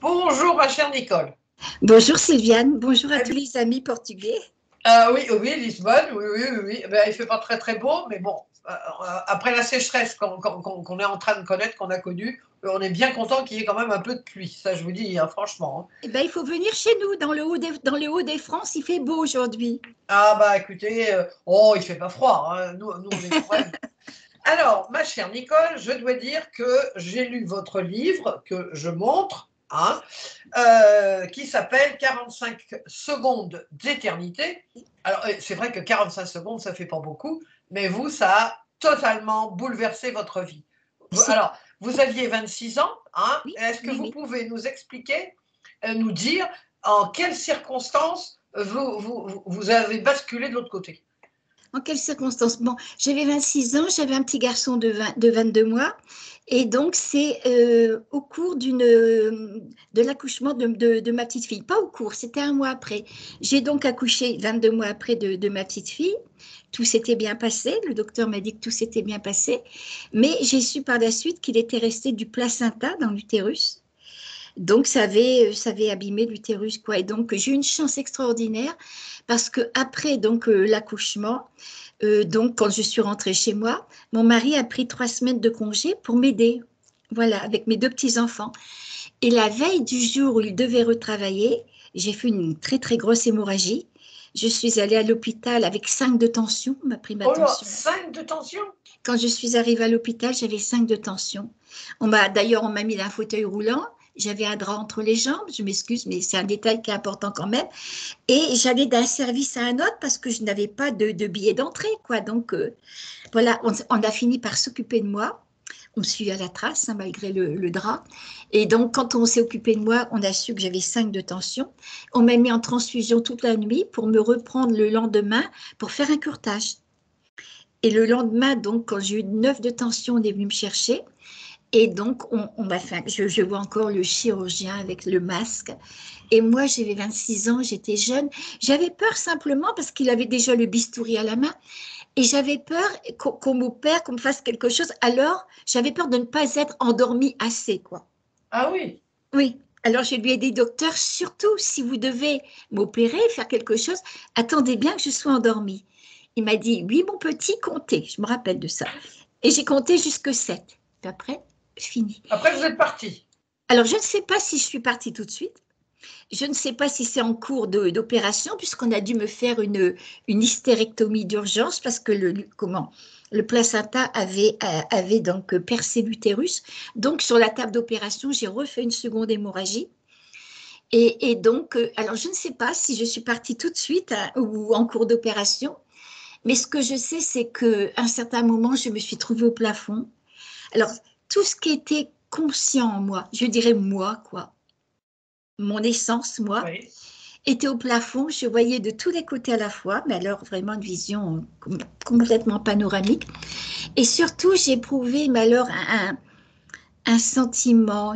Bonjour ma chère Nicole. Bonjour Sylviane, bonjour à tous les amis portugais. Oui, oui, Lisbonne, oui. Ben, il ne fait pas très très beau, mais bon, après la sécheresse qu'on est en train de connaître, qu'on a connue, on est bien content qu'il y ait quand même un peu de pluie, ça je vous dis, hein, franchement. Eh ben, il faut venir chez nous, dans le haut des France, il fait beau aujourd'hui. Ah bah écoutez, il ne fait pas froid, hein, nous on est quand même. Alors, ma chère Nicole, je dois dire que j'ai lu votre livre que je montre, hein, qui s'appelle 45 secondes d'éternité. Alors, c'est vrai que 45 secondes, ça fait pas beaucoup, mais vous, ça a totalement bouleversé votre vie. Alors, vous aviez 26 ans, hein, Oui, est-ce que oui, vous oui. pouvez nous expliquer, nous dire en quelles circonstances vous avez basculé de l'autre côté? En quelles circonstances? Bon, j'avais 26 ans, j'avais un petit garçon de 22 mois, et donc c'est au cours de l'accouchement de ma petite fille. Pas au cours, c'était un mois après. J'ai donc accouché 22 mois après de ma petite fille. Tout s'était bien passé, le docteur m'a dit que tout s'était bien passé, mais j'ai su par la suite qu'il était resté du placenta dans l'utérus. Donc, ça avait abîmé l'utérus, quoi. Et donc, j'ai eu une chance extraordinaire parce que après donc l'accouchement, donc quand je suis rentrée chez moi, mon mari a pris 3 semaines de congé pour m'aider, voilà, avec mes deux petits enfants. Et la veille du jour où il devait retravailler, j'ai fait une très très grosse hémorragie. Je suis allée à l'hôpital avec 5 de tension, on m'a pris ma Oh là, tension. 5 de tension? Quand je suis arrivée à l'hôpital, j'avais 5 de tension. D'ailleurs, on m'a mis dans un fauteuil roulant. J'avais un drap entre les jambes. Je m'excuse, mais c'est un détail qui est important quand même. Et j'allais d'un service à un autre parce que je n'avais pas de billet d'entrée, quoi. Donc, voilà, on a fini par s'occuper de moi. On me suivait à la trace, hein, malgré le drap. Et donc, quand on s'est occupé de moi, on a su que j'avais 5 de tension. On m'a mis en transfusion toute la nuit pour me reprendre le lendemain pour faire un curetage. Et le lendemain, donc, quand j'ai eu 9 de tension, on est venu me chercher. Et donc, on m'a fait, je vois encore le chirurgien avec le masque. Et moi, j'avais 26 ans, j'étais jeune. J'avais peur simplement parce qu'il avait déjà le bistouri à la main. Et j'avais peur qu'on m'opère, qu'on me fasse quelque chose. Alors, j'avais peur de ne pas être endormie assez, quoi. Ah oui. Oui. Alors, je lui ai dit, docteur, surtout si vous devez m'opérer, faire quelque chose, attendez bien que je sois endormie. Il m'a dit, oui, mon petit, comptez. Je me rappelle de ça. Et j'ai compté jusque 7. Puis après, fini. Après, vous êtes parti. Alors, je ne sais pas si je suis partie tout de suite. Je ne sais pas si c'est en cours d'opération, puisqu'on a dû me faire une hystérectomie d'urgence parce que le placenta avait donc percé l'utérus. Donc, sur la table d'opération, j'ai refait une seconde hémorragie. Et donc, alors je ne sais pas si je suis partie tout de suite ou en cours d'opération, mais ce que je sais, c'est qu'à un certain moment, je me suis trouvée au plafond. Alors, tout ce qui était conscient en moi, je dirais moi, quoi, mon essence, moi, Oui. était au plafond. Je voyais de tous les côtés à la fois, mais alors vraiment une vision complètement panoramique. Et surtout, j'ai éprouvé, mais alors, un sentiment,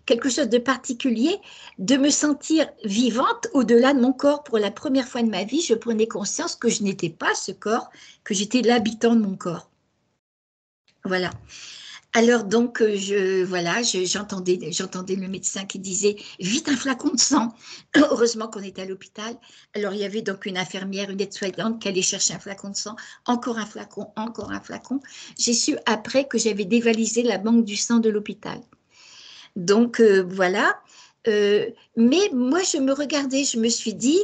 quelque chose de particulier, de me sentir vivante au-delà de mon corps. Pour la première fois de ma vie, je prenais conscience que je n'étais pas ce corps, que j'étais l'habitant de mon corps. Voilà. Alors donc, j'entendais le médecin qui disait vite un flacon de sang. Heureusement qu'on était à l'hôpital. Alors il y avait donc une infirmière, une aide-soignante qui allait chercher un flacon de sang, encore un flacon, encore un flacon. J'ai su après que j'avais dévalisé la banque du sang de l'hôpital. Donc voilà. Mais moi, je me regardais, je me suis dit,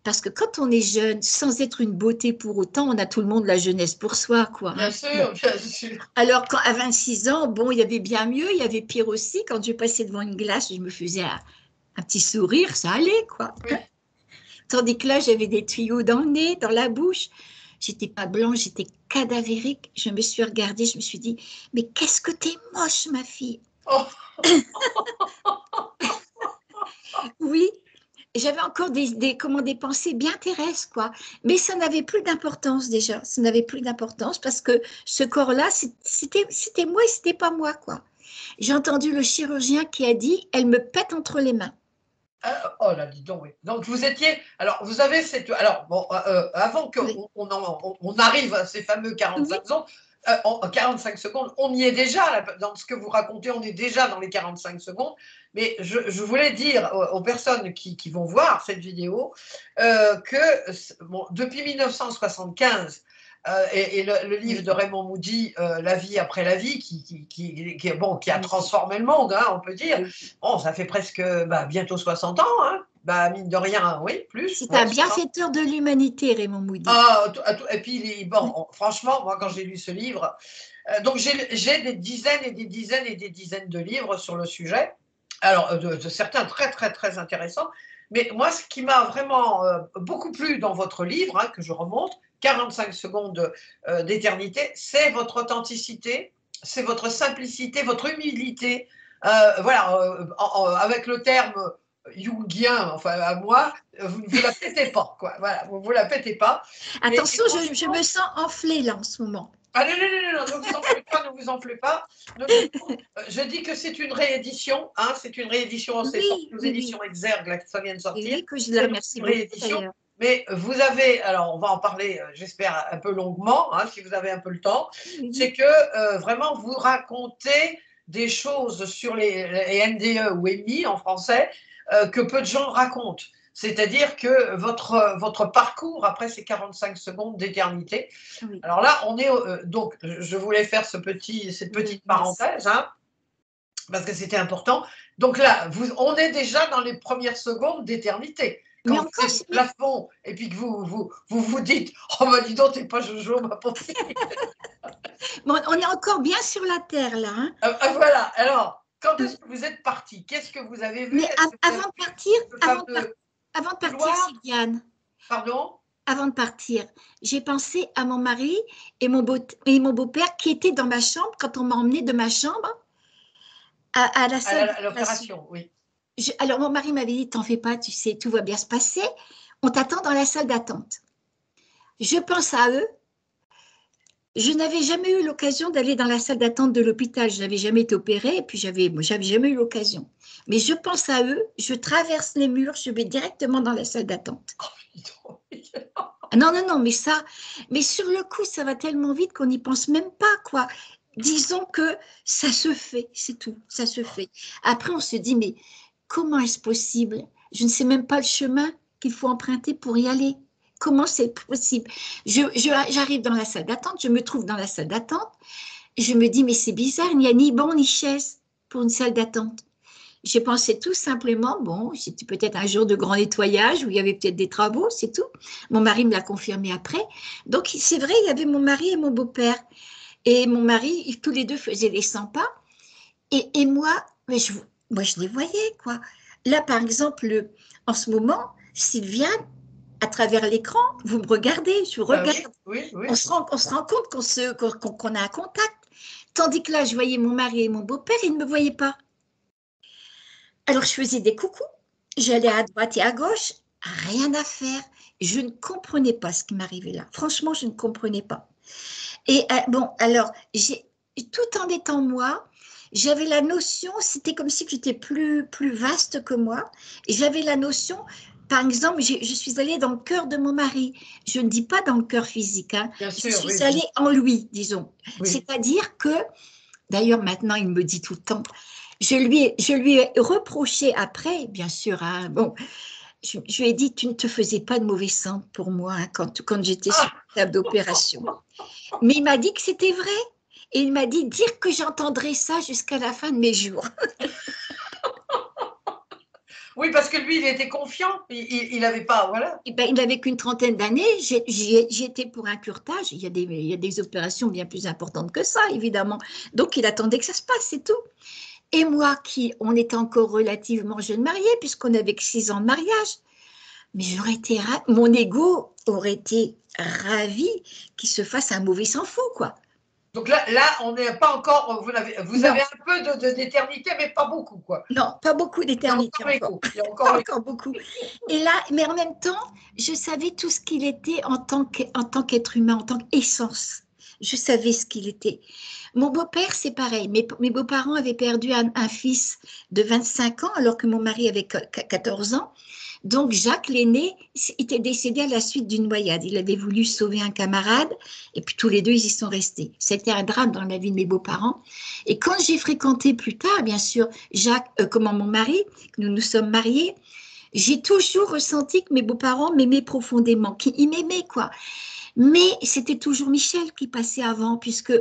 parce que quand on est jeune, sans être une beauté pour autant, on a tout le monde la jeunesse pour soi, quoi. Bien Hein. Bon. sûr, bien sûr. Alors, à 26 ans, bon, il y avait bien mieux, il y avait pire aussi. Quand je passais devant une glace, je me faisais un petit sourire, ça allait, quoi. Oui. Tandis que là, j'avais des tuyaux dans le nez, dans la bouche. J'étais pas blanche, j'étais cadavérique. Je me suis regardée, je me suis dit, mais qu'est-ce que t'es moche, ma fille. Oh, Oui, j'avais encore des pensées bien terrestres, quoi. Mais ça n'avait plus d'importance déjà. Ça n'avait plus d'importance parce que ce corps-là, c'était moi et c'était pas moi, quoi. J'ai entendu le chirurgien qui a dit, elle me pète entre les mains. oh là, dis donc, oui. Donc vous étiez. Alors, vous avez cette. Alors, bon, avant Oui, qu'on on arrive à ces fameux oui, 45 ans, En 45 secondes, on y est déjà, là, dans ce que vous racontez, on est déjà dans les 45 secondes. Mais je voulais dire aux personnes qui vont voir cette vidéo que bon, depuis 1975, et le livre de Raymond Moody, La vie après la vie, qui a transformé le monde, hein, on peut dire. Bon, ça fait presque bientôt 60 ans, hein. Mine de rien, oui, plus. C'est un bienfaiteur de l'humanité, Raymond Moody. Et puis, bon, franchement, moi, quand j'ai lu ce livre, donc j'ai des dizaines et des dizaines et des dizaines de livres sur le sujet. Alors, de certains très, très, très intéressants. Mais moi, ce qui m'a vraiment beaucoup plu dans votre livre, hein, que je remonte, 45 secondes d'éternité, c'est votre authenticité, c'est votre simplicité, votre humilité. Voilà, avec le terme jungien, enfin à moi, vous ne vous la pétez pas, quoi. Voilà, vous ne vous la pétez pas. Attention, je me sens enflée là en ce moment. Ah non, ne vous enflez pas, ne vous enflez pas. Je dis que c'est une réédition, hein, c'est une réédition, c'est sorti aux éditions Exergue, là, que ça vient de sortir. Oui, que je la remercie beaucoup. Mais vous avez, alors on va en parler, j'espère, un peu longuement, hein, si vous avez un peu le temps, c'est que vraiment vous racontez des choses sur les NDE ou EMI en français que peu de gens racontent. C'est-à-dire que votre parcours après ces 45 secondes d'éternité. Oui. Alors là, on est donc je voulais faire cette petite parenthèse, hein, parce que c'était important. Donc là, on est déjà dans les premières secondes d'éternité. Quand vous êtes au plafond et puis que vous dites « Oh, dis donc, t'es pas Jojo, ma pauvre fille !» Bon, on est encore bien sur la terre, là. Hein. Voilà. Alors, quand est-ce que vous êtes parti? Qu'est-ce que vous avez vu? Mais avant de partir, Sylviane. Pardon? Avant de partir, j'ai pensé à mon mari et mon beau-père qui étaient dans ma chambre quand on m'a emmenée de ma chambre à la salle à l'opération, oui. Alors, mon mari m'avait dit, t'en fais pas, tu sais, tout va bien se passer. On t'attend dans la salle d'attente. Je pense à eux. Je n'avais jamais eu l'occasion d'aller dans la salle d'attente de l'hôpital. Je n'avais jamais été opérée et puis j'avais jamais eu l'occasion. Mais je pense à eux, je traverse les murs, je vais directement dans la salle d'attente. Non, mais sur le coup, ça va tellement vite qu'on n'y pense même pas, quoi. Disons que ça se fait, c'est tout, ça se fait. Après, on se dit, mais comment est-ce possible? Je ne sais même pas le chemin qu'il faut emprunter pour y aller. Comment c'est possible? J'arrive dans la salle d'attente, je me trouve dans la salle d'attente, et je me dis, mais c'est bizarre, il n'y a ni banc ni chaise pour une salle d'attente. J'ai pensé tout simplement, bon, c'était peut-être un jour de grand nettoyage où il y avait peut-être des travaux, c'est tout. Mon mari me l'a confirmé après. Donc, c'est vrai, il y avait mon mari et mon beau-père. Et mon mari, tous les deux faisaient les 100 pas. Et moi, je les voyais, quoi. Là, par exemple, en ce moment, Sylviane, à travers l'écran, vous me regardez, je vous regarde. Oui. On se rend compte qu'on a un contact. Tandis que là, je voyais mon mari et mon beau-père, ils ne me voyaient pas. Alors, je faisais des coucous, j'allais à droite et à gauche, rien à faire. Je ne comprenais pas ce qui m'arrivait là. Franchement, je ne comprenais pas. Et bon, alors, tout en étant moi, j'avais la notion, c'était comme si j'étais plus vaste que moi, et j'avais la notion, par exemple, je suis allée dans le cœur de mon mari. Je ne dis pas dans le cœur physique, hein. Bien sûr, je suis allée en lui, disons. Oui. C'est-à-dire que, d'ailleurs, maintenant, il me dit tout le temps, je lui ai reproché après, bien sûr, hein, bon, je lui ai dit, tu ne te faisais pas de mauvais sang pour moi hein, quand j'étais sur la table d'opération. Mais il m'a dit que c'était vrai. Et il m'a dit, dire que j'entendrai ça jusqu'à la fin de mes jours. Oui, parce que lui, il était confiant. Il n'avait pas, voilà. Et ben, il n'avait qu'une trentaine d'années. J'y étais pour un curetage. Il y a des opérations bien plus importantes que ça, évidemment. Donc, il attendait que ça se passe, c'est tout. Et moi, on était encore relativement jeune mariés, puisqu'on avait que 6 ans de mariage. Mais mon ego aurait été ravi qu'il se fasse un mauvais sang fou, quoi. Donc là on n'est pas encore, vous avez un peu d'éternité, mais pas beaucoup, quoi. Non, pas beaucoup d'éternité encore. Il y a encore beaucoup. Et là, mais en même temps, je savais tout ce qu'il était en tant qu'être humain, en tant qu'essence. Je savais ce qu'il était. Mon beau-père, c'est pareil. Mes beaux-parents avaient perdu un fils de 25 ans alors que mon mari avait 14 ans. Donc, Jacques, l'aîné, était décédé à la suite d'une noyade. Il avait voulu sauver un camarade et puis tous les deux, ils y sont restés. C'était un drame dans la vie de mes beaux-parents. Et quand j'ai fréquenté plus tard, bien sûr, Jacques, comment mon mari, nous nous sommes mariés, j'ai toujours ressenti que mes beaux-parents m'aimaient profondément, qu'ils m'aimaient, quoi. Mais c'était toujours Michel qui passait avant, puisque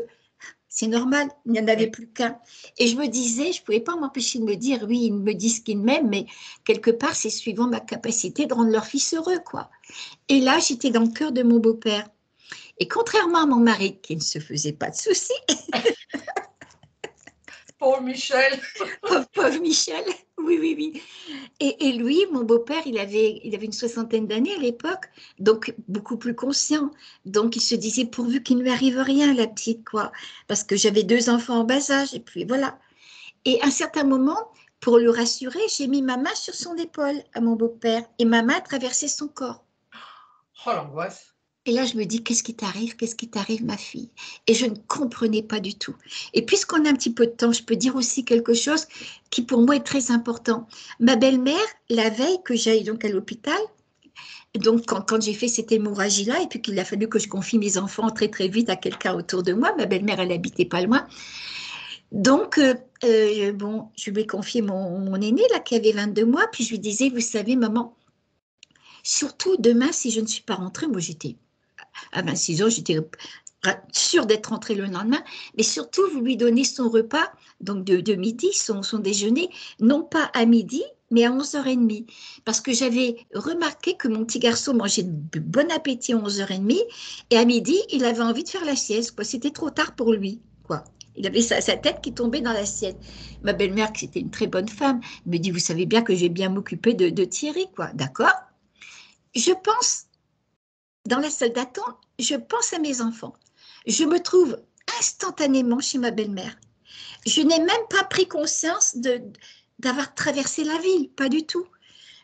c'est normal, il n'y en avait plus qu'un. Et je me disais, je ne pouvais pas m'empêcher de me dire, oui, ils me disent qu'ils m'aiment, mais quelque part, c'est suivant ma capacité de rendre leur fils heureux, quoi. Et là, j'étais dans le cœur de mon beau-père. Et contrairement à mon mari, qui ne se faisait pas de soucis, Pauvre Michel. pauvre Michel, oui, oui, oui. Et lui, mon beau-père, il avait une soixantaine d'années à l'époque, donc beaucoup plus conscient. Donc il se disait pourvu qu'il ne lui arrive rien, la petite, quoi. Parce que j'avais 2 enfants en bas âge, et puis voilà. Et à un certain moment, pour le rassurer, j'ai mis ma main sur son épaule à mon beau-père, et ma main traversait son corps. Oh, l'angoisse. Et là, je me dis, qu'est-ce qui t'arrive? Qu'est-ce qui t'arrive, ma fille? Et je ne comprenais pas du tout. Et puisqu'on a un petit peu de temps, je peux dire aussi quelque chose qui pour moi est très important. Ma belle-mère, la veille que j'aille donc à l'hôpital, donc quand j'ai fait cette hémorragie-là, et puis qu'il a fallu que je confie mes enfants très très vite à quelqu'un autour de moi, ma belle-mère, elle habitait pas loin. Donc, bon, je lui ai confié mon aîné, là, qui avait 22 mois, puis je lui disais, vous savez, maman, surtout demain, si je ne suis pas rentrée, moi j'étais à 26 ans, j'étais sûre d'être rentrée le lendemain, mais surtout, vous lui donnez son repas, donc de midi, son déjeuner, non pas à midi, mais à 11h30. Parce que j'avais remarqué que mon petit garçon mangeait de bon appétit à 11h30, et à midi, il avait envie de faire la sieste, quoi. C'était trop tard pour lui, quoi. Il avait sa tête qui tombait dans l'assiette. Ma belle-mère, qui était une très bonne femme, me dit, vous savez bien que j'ai bien m'occuper de Thierry, quoi. D'accord? Je pense dans la salle d'attente, je pense à mes enfants. Je me trouve instantanément chez ma belle-mère. Je n'ai même pas pris conscience d'avoir traversé la ville, pas du tout.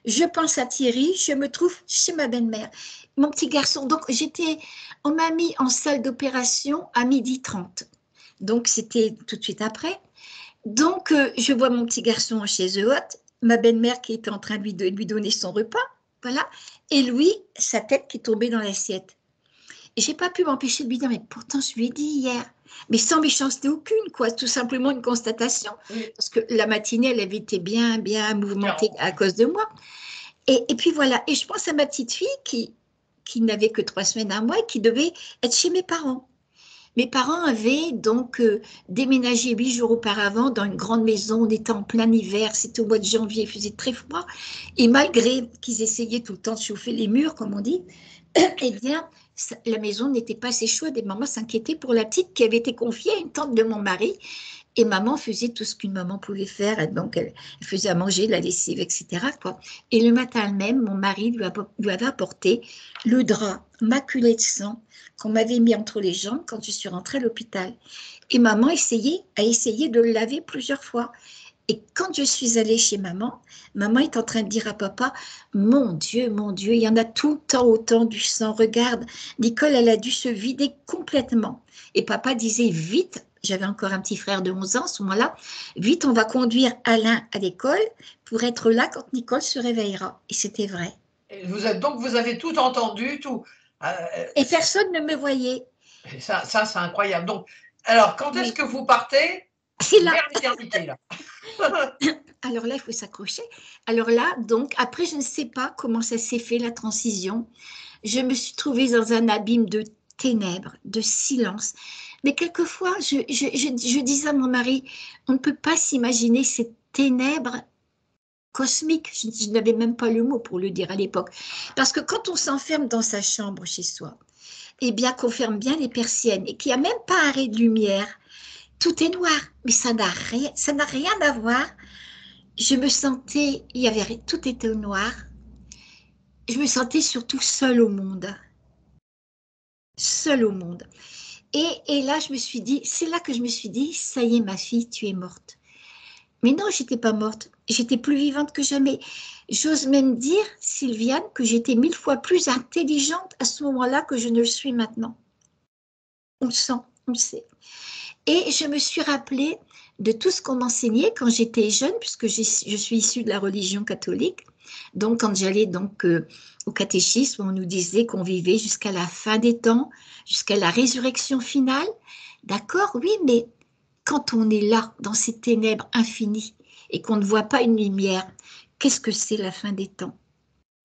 Je pense à Thierry, je me trouve chez ma belle-mère. Mon petit garçon, donc on m'a mis en salle d'opération à 12h30. Donc c'était tout de suite après. Donc je vois mon petit garçon en chaise haute, ma belle-mère qui était en train de lui donner son repas, voilà, et lui, sa tête qui tombait dans l'assiette. Et j'ai pas pu m'empêcher de lui dire, mais pourtant je lui ai dit hier, mais sans méchanceté aucune, quoi, tout simplement une constatation, parce que la matinée, elle avait été bien mouvementée à cause de moi. Et puis voilà, et je pense à ma petite fille qui n'avait que 3 semaines, un mois, et qui devait être chez mes parents. Mes parents avaient donc déménagé 8 jours auparavant dans une grande maison. On était en plein hiver, c'était au mois de janvier, il faisait très froid. Et malgré qu'ils essayaient tout le temps de chauffer les murs, comme on dit, eh bien, la maison n'était pas assez chaude et maman s'inquiétait pour la petite qui avait été confiée à une tante de mon mari. Et maman faisait tout ce qu'une maman pouvait faire. Donc, elle faisait à manger, la lessive, etc., quoi. Et le matin même, mon mari lui avait apporté le drap maculé de sang qu'on m'avait mis entre les jambes quand je suis rentrée à l'hôpital. Et maman a essayé de le laver plusieurs fois. Et quand je suis allée chez maman, maman est en train de dire à papa, mon Dieu, il y en a tout le temps autant du sang. Regarde, Nicole, elle a dû se vider complètement. Et papa disait, vite, j'avais encore un petit frère de 11 ans à ce moment-là, vite, on va conduire Alain à l'école pour être là quand Nicole se réveillera. Et c'était vrai. Et donc, vous avez tout entendu, tout. Et personne ne me voyait. Ça c'est incroyable. Donc, alors, quand est-ce que vous partez vers l'éternité, là? Alors là, il faut s'accrocher. Alors là, donc, après, je ne sais pas comment ça s'est fait, la transition. Je me suis trouvée dans un abîme de ténèbres, de silence. Mais quelquefois, je disais à mon mari, on ne peut pas s'imaginer ces ténèbres cosmiques. Je n'avais même pas le mot pour le dire à l'époque. Parce que quand on s'enferme dans sa chambre chez soi, eh bien, qu'on ferme bien les persiennes et qu'il n'y a même pas un ray de lumière, tout est noir. Mais ça n'a rien à voir. Je me sentais, tout était au noir. Je me sentais surtout seule au monde. Seule au monde. Et là, c'est là que je me suis dit, ça y est, ma fille, tu es morte. Mais non, j'étais pas morte. J'étais plus vivante que jamais. J'ose même dire, Sylviane, que j'étais 1000 fois plus intelligente à ce moment-là que je ne le suis maintenant. On le sent, on le sait. Et je me suis rappelée de tout ce qu'on m'enseignait quand j'étais jeune, puisque je suis issue de la religion catholique. Donc, quand j'allais donc au catéchisme, on nous disait qu'on vivait jusqu'à la fin des temps, jusqu'à la résurrection finale. D'accord, oui, mais quand on est là, dans ces ténèbres infinies, et qu'on ne voit pas une lumière, qu'est-ce que c'est la fin des temps?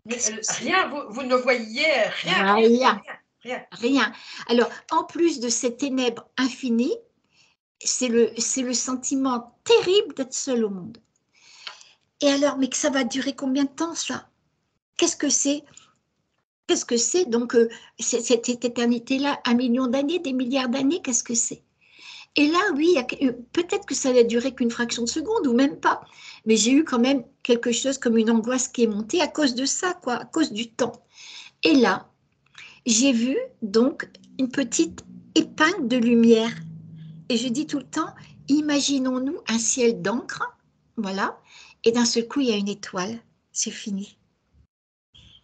Mais rien, vous ne voyez rien, rien, Rien, rien, rien. rien. Alors, en plus de ces ténèbres infinies, c'est le sentiment terrible d'être seul au monde. Et alors, mais que ça va durer combien de temps, ça? Qu'est-ce que c'est? Qu'est-ce que c'est? Donc, cette éternité-là, 1 million d'années, des milliards d'années, qu'est-ce que c'est? Et là, oui, peut-être que ça n'a duré qu'une fraction de seconde ou même pas. Mais j'ai eu quand même quelque chose comme une angoisse qui est montée à cause de ça, quoi, à cause du temps. Et là, j'ai vu donc une petite épingle de lumière. Et je dis tout le temps, imaginons-nous un ciel d'encre, voilà, et d'un seul coup, il y a une étoile. C'est fini.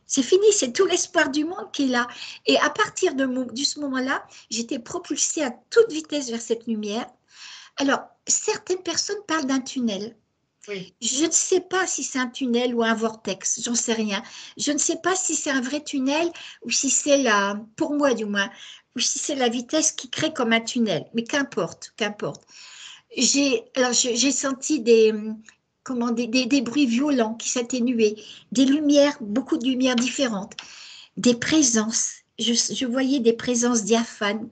C'est fini, c'est tout l'espoir du monde qui est là. Et à partir de ce moment-là, j'étais propulsée à toute vitesse vers cette lumière. Alors, certaines personnes parlent d'un tunnel. Oui. Je ne sais pas si c'est un tunnel ou un vortex, j'en sais rien. Je ne sais pas si c'est un vrai tunnel ou si c'est pour moi du moins, ou si c'est la vitesse qui crée comme un tunnel. Mais qu'importe, qu'importe. J'ai senti des bruits violents qui s'atténuaient, des lumières, beaucoup de lumières différentes, des présences. Je voyais des présences diaphanes,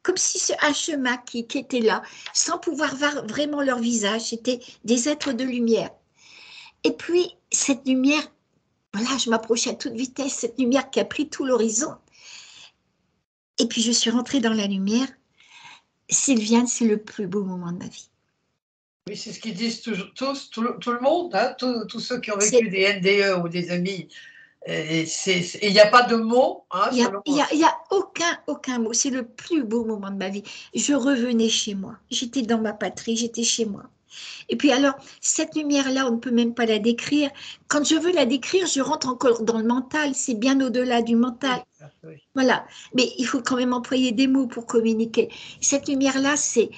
comme si c'est un chemin qui était là, sans pouvoir voir vraiment leur visage. C'était des êtres de lumière. Et puis, cette lumière, voilà, je m'approchais à toute vitesse, cette lumière qui a pris tout l'horizon. Et puis, je suis rentrée dans la lumière. Sylviane, c'est le plus beau moment de ma vie. Oui, c'est ce qu'ils disent tous, tout le monde, hein, tous ceux qui ont vécu des NDE ou des amis. Et il n'y a pas de mots, hein, Il selon n'y moi. a aucun mot. C'est le plus beau moment de ma vie. Je revenais chez moi. J'étais dans ma patrie, j'étais chez moi. Et puis alors, cette lumière-là, on ne peut même pas la décrire. Quand je veux la décrire, je rentre encore dans le mental. C'est bien au-delà du mental. Oui, oui. Voilà. Mais il faut quand même employer des mots pour communiquer. Cette lumière-là, c'est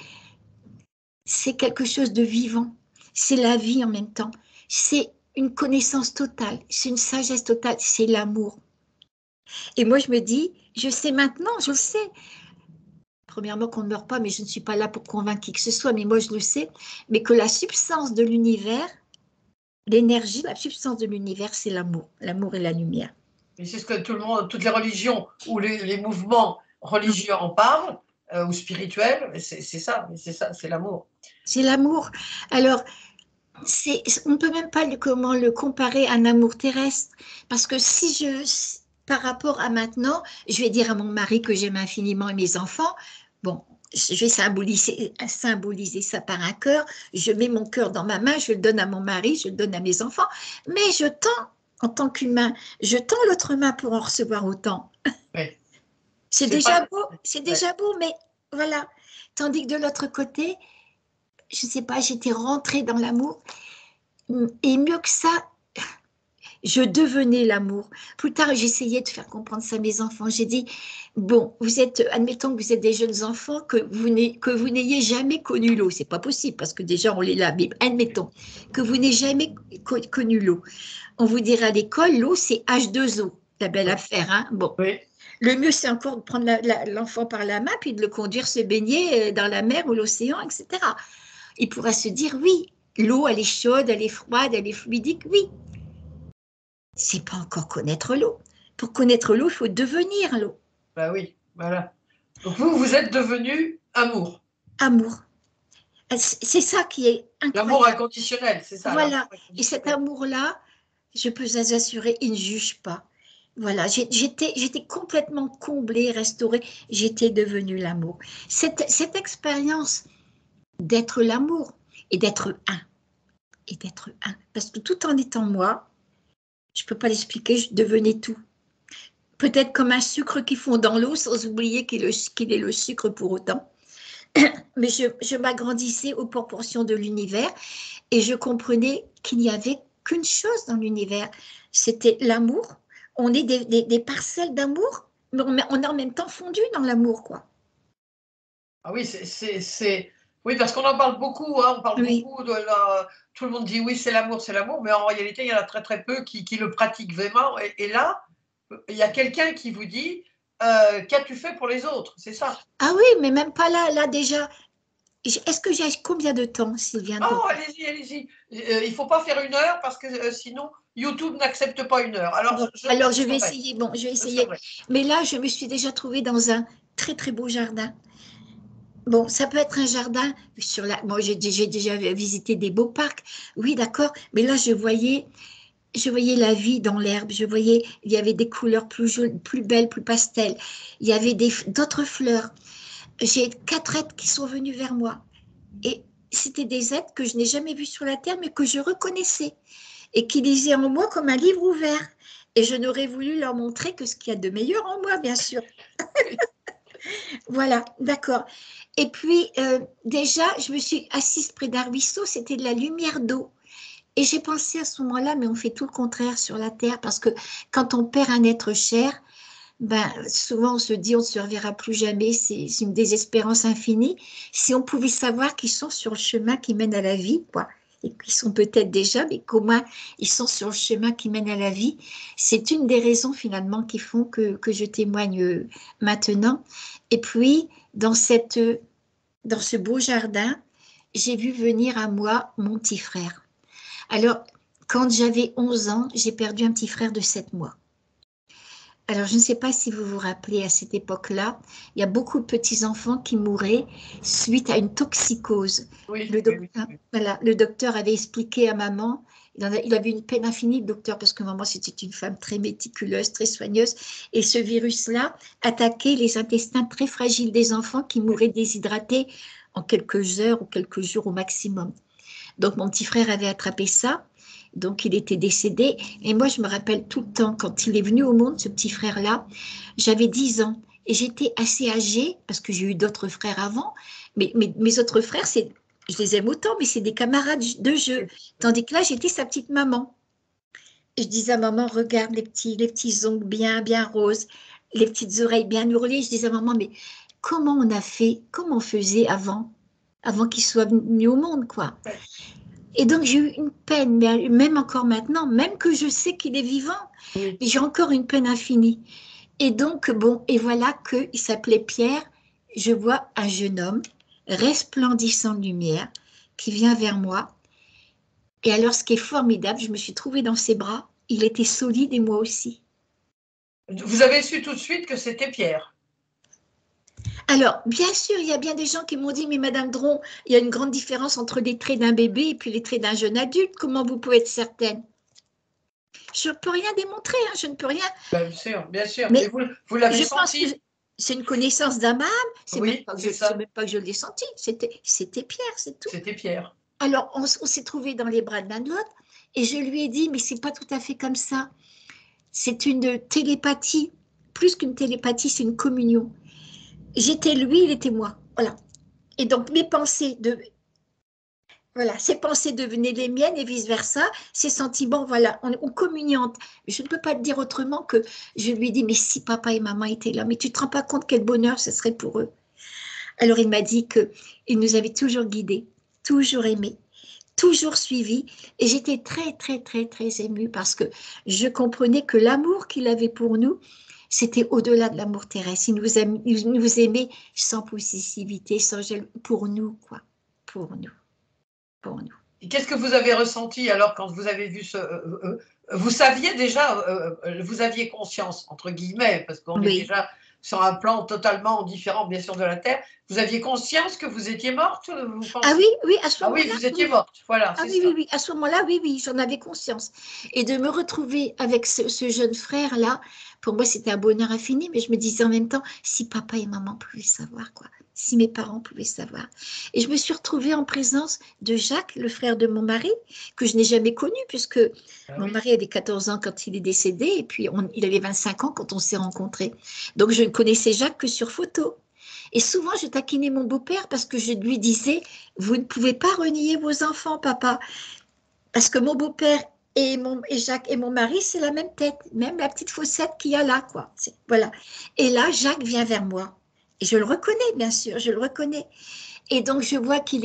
quelque chose de vivant. C'est la vie en même temps. C'est une connaissance totale. C'est une sagesse totale. C'est l'amour. Et moi, je me dis, je sais maintenant, je le sais. Premièrement, qu'on ne meurt pas, mais je ne suis pas là pour convaincre qui que ce soit, mais moi, je le sais. Mais que la substance de l'univers, l'énergie, la substance de l'univers, c'est l'amour. L'amour et la lumière. Et c'est ce que tout le monde, toutes les religions ou les mouvements religieux en parlent, ou spirituels, c'est ça, c'est l'amour. C'est l'amour. Alors, on ne peut même pas comment le comparer à un amour terrestre. Parce que par rapport à maintenant, je vais dire à mon mari que j'aime infiniment et mes enfants, bon, je vais symboliser ça par un cœur, je mets mon cœur dans ma main, je le donne à mon mari, je le donne à mes enfants, mais je tends, en tant qu'humain, je tends l'autre main pour en recevoir autant. Oui. C'est déjà beau, mais voilà. Tandis que de l'autre côté, je ne sais pas, j'étais rentrée dans l'amour. Et mieux que ça, je devenais l'amour. Plus tard, j'essayais de faire comprendre ça à mes enfants. J'ai dit, bon, admettons que vous êtes des jeunes enfants, que vous n'ayez jamais connu l'eau. C'est pas possible parce que déjà, on l'est là. Mais admettons que vous n'ayez jamais connu l'eau. On vous dira à l'école, l'eau, c'est H2O. La belle affaire, hein. Bon. Oui. Le mieux, c'est encore de prendre l'enfant par la main, puis de le conduire se baigner dans la mer ou l'océan, etc. Il pourra se dire, oui, l'eau, elle est chaude, elle est froide, elle est fluidique, oui. C'est pas encore connaître l'eau. Pour connaître l'eau, il faut devenir l'eau. Ben oui, voilà. Donc vous êtes devenu amour. Amour. C'est ça qui est incroyable. L'amour inconditionnel, c'est ça. Voilà. Et cet amour-là, je peux vous assurer, il ne juge pas. Voilà, j'étais complètement comblée, restaurée. J'étais devenue l'amour. Cette expérience d'être l'amour et d'être un. Et d'être un. Parce que tout en étant moi, je ne peux pas l'expliquer, je devenais tout. Peut-être comme un sucre qui fond dans l'eau, sans oublier qu'il est le sucre pour autant. Mais je m'agrandissais aux proportions de l'univers et je comprenais qu'il n'y avait qu'une chose dans l'univers, c'était l'amour. On est des parcelles d'amour, mais on est en même temps fondu dans l'amour, quoi. Ah oui, oui, parce qu'on en parle beaucoup, hein, on parle Oui. beaucoup tout le monde dit oui, c'est l'amour, mais en réalité, il y en a très très peu qui le pratiquent vraiment. Et là, il y a quelqu'un qui vous dit qu'as-tu fait pour les autres? C'est ça. Ah oui, mais même pas là, là déjà. Est-ce que j'ai combien de temps, Sylviane, pour... Oh, allez-y, allez-y. Il ne faut pas faire 1 heure parce que sinon, YouTube n'accepte pas 1 heure. Alors, Bon, je alors je vais saurai. essayer. Bon, je vais Je essayer. saurai. Mais là, je me suis déjà trouvée dans un très très beau jardin. Bon, ça peut être un jardin sur la. Moi, j'ai déjà visité des beaux parcs. Oui, d'accord. Mais là, je voyais la vie dans l'herbe. Je voyais, il y avait des couleurs plus jolies, plus belles, plus pastel. Il y avait d'autres fleurs. J'ai 4 êtres qui sont venus vers moi. Et c'était des êtres que je n'ai jamais vus sur la terre, mais que je reconnaissais et qui lisaient en moi comme un livre ouvert. Et je n'aurais voulu leur montrer que ce qu'il y a de meilleur en moi, bien sûr. Voilà, d'accord. Et puis, déjà, je me suis assise près d'un ruisseau, c'était de la lumière d'eau. Et j'ai pensé à ce moment-là, mais on fait tout le contraire sur la Terre, parce que quand on perd un être cher, ben, souvent on se dit on ne se reverra plus jamais, c'est une désespérance infinie. Si on pouvait savoir qu'ils sont sur le chemin qui mène à la vie, quoi, et qu'ils sont peut-être déjà, mais qu'au moins ils sont sur le chemin qui mène à la vie, c'est une des raisons finalement qui font que je témoigne maintenant. Et puis, dans ce beau jardin, j'ai vu venir à moi mon petit frère. Alors, quand j'avais 11 ans, j'ai perdu un petit frère de 7 mois. Alors, je ne sais pas si vous vous rappelez, à cette époque-là, il y a beaucoup de petits-enfants qui mouraient suite à une toxicose. Oui, Le, oui, doc- oui. hein, voilà, le docteur avait expliqué à maman, il avait une peine infinie, le docteur, parce que maman, c'était une femme très méticuleuse, très soigneuse, et ce virus-là attaquait les intestins très fragiles des enfants qui mouraient déshydratés en quelques heures ou quelques jours au maximum. Donc, mon petit frère avait attrapé ça. Donc, il était décédé. Et moi, je me rappelle tout le temps, quand il est venu au monde, ce petit frère-là, j'avais 10 ans. Et j'étais assez âgée, parce que j'ai eu d'autres frères avant. Mais mes autres frères, je les aime autant, mais c'est des camarades de jeu. Tandis que là, j'étais sa petite maman. Et je disais à maman, regarde les petits ongles bien, bien roses, les petites oreilles bien ourlées. Je disais à maman, mais comment on a fait, comment on faisait avant qu'il soit venu au monde, quoi. Et donc, j'ai eu une peine, mais même encore maintenant, même que je sais qu'il est vivant, Oui. mais j'ai encore une peine infinie. Et donc, bon, et voilà qu'il s'appelait Pierre. Je vois un jeune homme resplendissant de lumière qui vient vers moi. Et alors, ce qui est formidable, je me suis trouvée dans ses bras. Il était solide et moi aussi. Vous avez su tout de suite que c'était Pierre. Alors, bien sûr, il y a bien des gens qui m'ont dit, mais Madame Dron, il y a une grande différence entre les traits d'un bébé et puis les traits d'un jeune adulte. Comment vous pouvez être certaine? Je ne peux rien démontrer, hein, je ne peux rien. Bien sûr, bien sûr. Mais Mais vous l'avez je pense que senti. c'est une connaissance d'âme à âme. Oui, c'est C'est ça. même pas que je l'ai senti. C'était Pierre, c'est tout. C'était Pierre. Alors, on s'est trouvés dans les bras de l'un de l'autre et je lui ai dit, mais c'est pas tout à fait comme ça. C'est une télépathie. Plus qu'une télépathie, c'est une communion. J'étais lui, il était moi. Voilà. Et donc, voilà, ses pensées devenaient les miennes et vice-versa. Ses sentiments, voilà, on communiante. Je ne peux pas te dire autrement que je lui ai dit, mais si papa et maman étaient là, mais tu ne te rends pas compte quel bonheur ce serait pour eux. Alors il m'a dit qu'il nous avait toujours guidés, toujours aimés, toujours suivis. Et j'étais très, très, très, très émue parce que je comprenais que l'amour qu'il avait pour nous, c'était au-delà de l'amour terrestre. Il nous aimait sans possessivité, sans pour nous, quoi. Pour nous, pour nous. Et qu'est-ce que vous avez ressenti alors quand vous avez vu ce. Vous saviez déjà, vous aviez conscience, entre guillemets, parce qu'on est Oui. déjà sur un plan totalement différent, bien sûr, de la Terre. Vous aviez conscience que vous étiez morte, vous Ah pensiez? oui, oui, à ce Ah oui, moment-là, vous étiez oui. morte, voilà, Ah c'est oui, oui, ça. oui, à ce moment-là, oui, oui, j'en avais conscience. Et de me retrouver avec ce jeune frère-là, pour moi, c'était un bonheur infini, mais je me disais en même temps, si papa et maman pouvaient savoir, quoi, si mes parents pouvaient savoir. Et je me suis retrouvée en présence de Jacques, le frère de mon mari, que je n'ai jamais connu, puisque Ah mon oui. mari avait 14 ans quand il est décédé, et puis il avait 25 ans quand on s'est rencontrés. Donc, je ne connaissais Jacques que sur photo. Et souvent, je taquinais mon beau-père parce que je lui disais, vous ne pouvez pas renier vos enfants, papa. Parce que mon beau-père et Jacques et mon mari, c'est la même tête, même la petite fossette qu'il y a là, quoi. Voilà. Et là, Jacques vient vers moi. Et je le reconnais, bien sûr, je le reconnais. Et donc, je vois il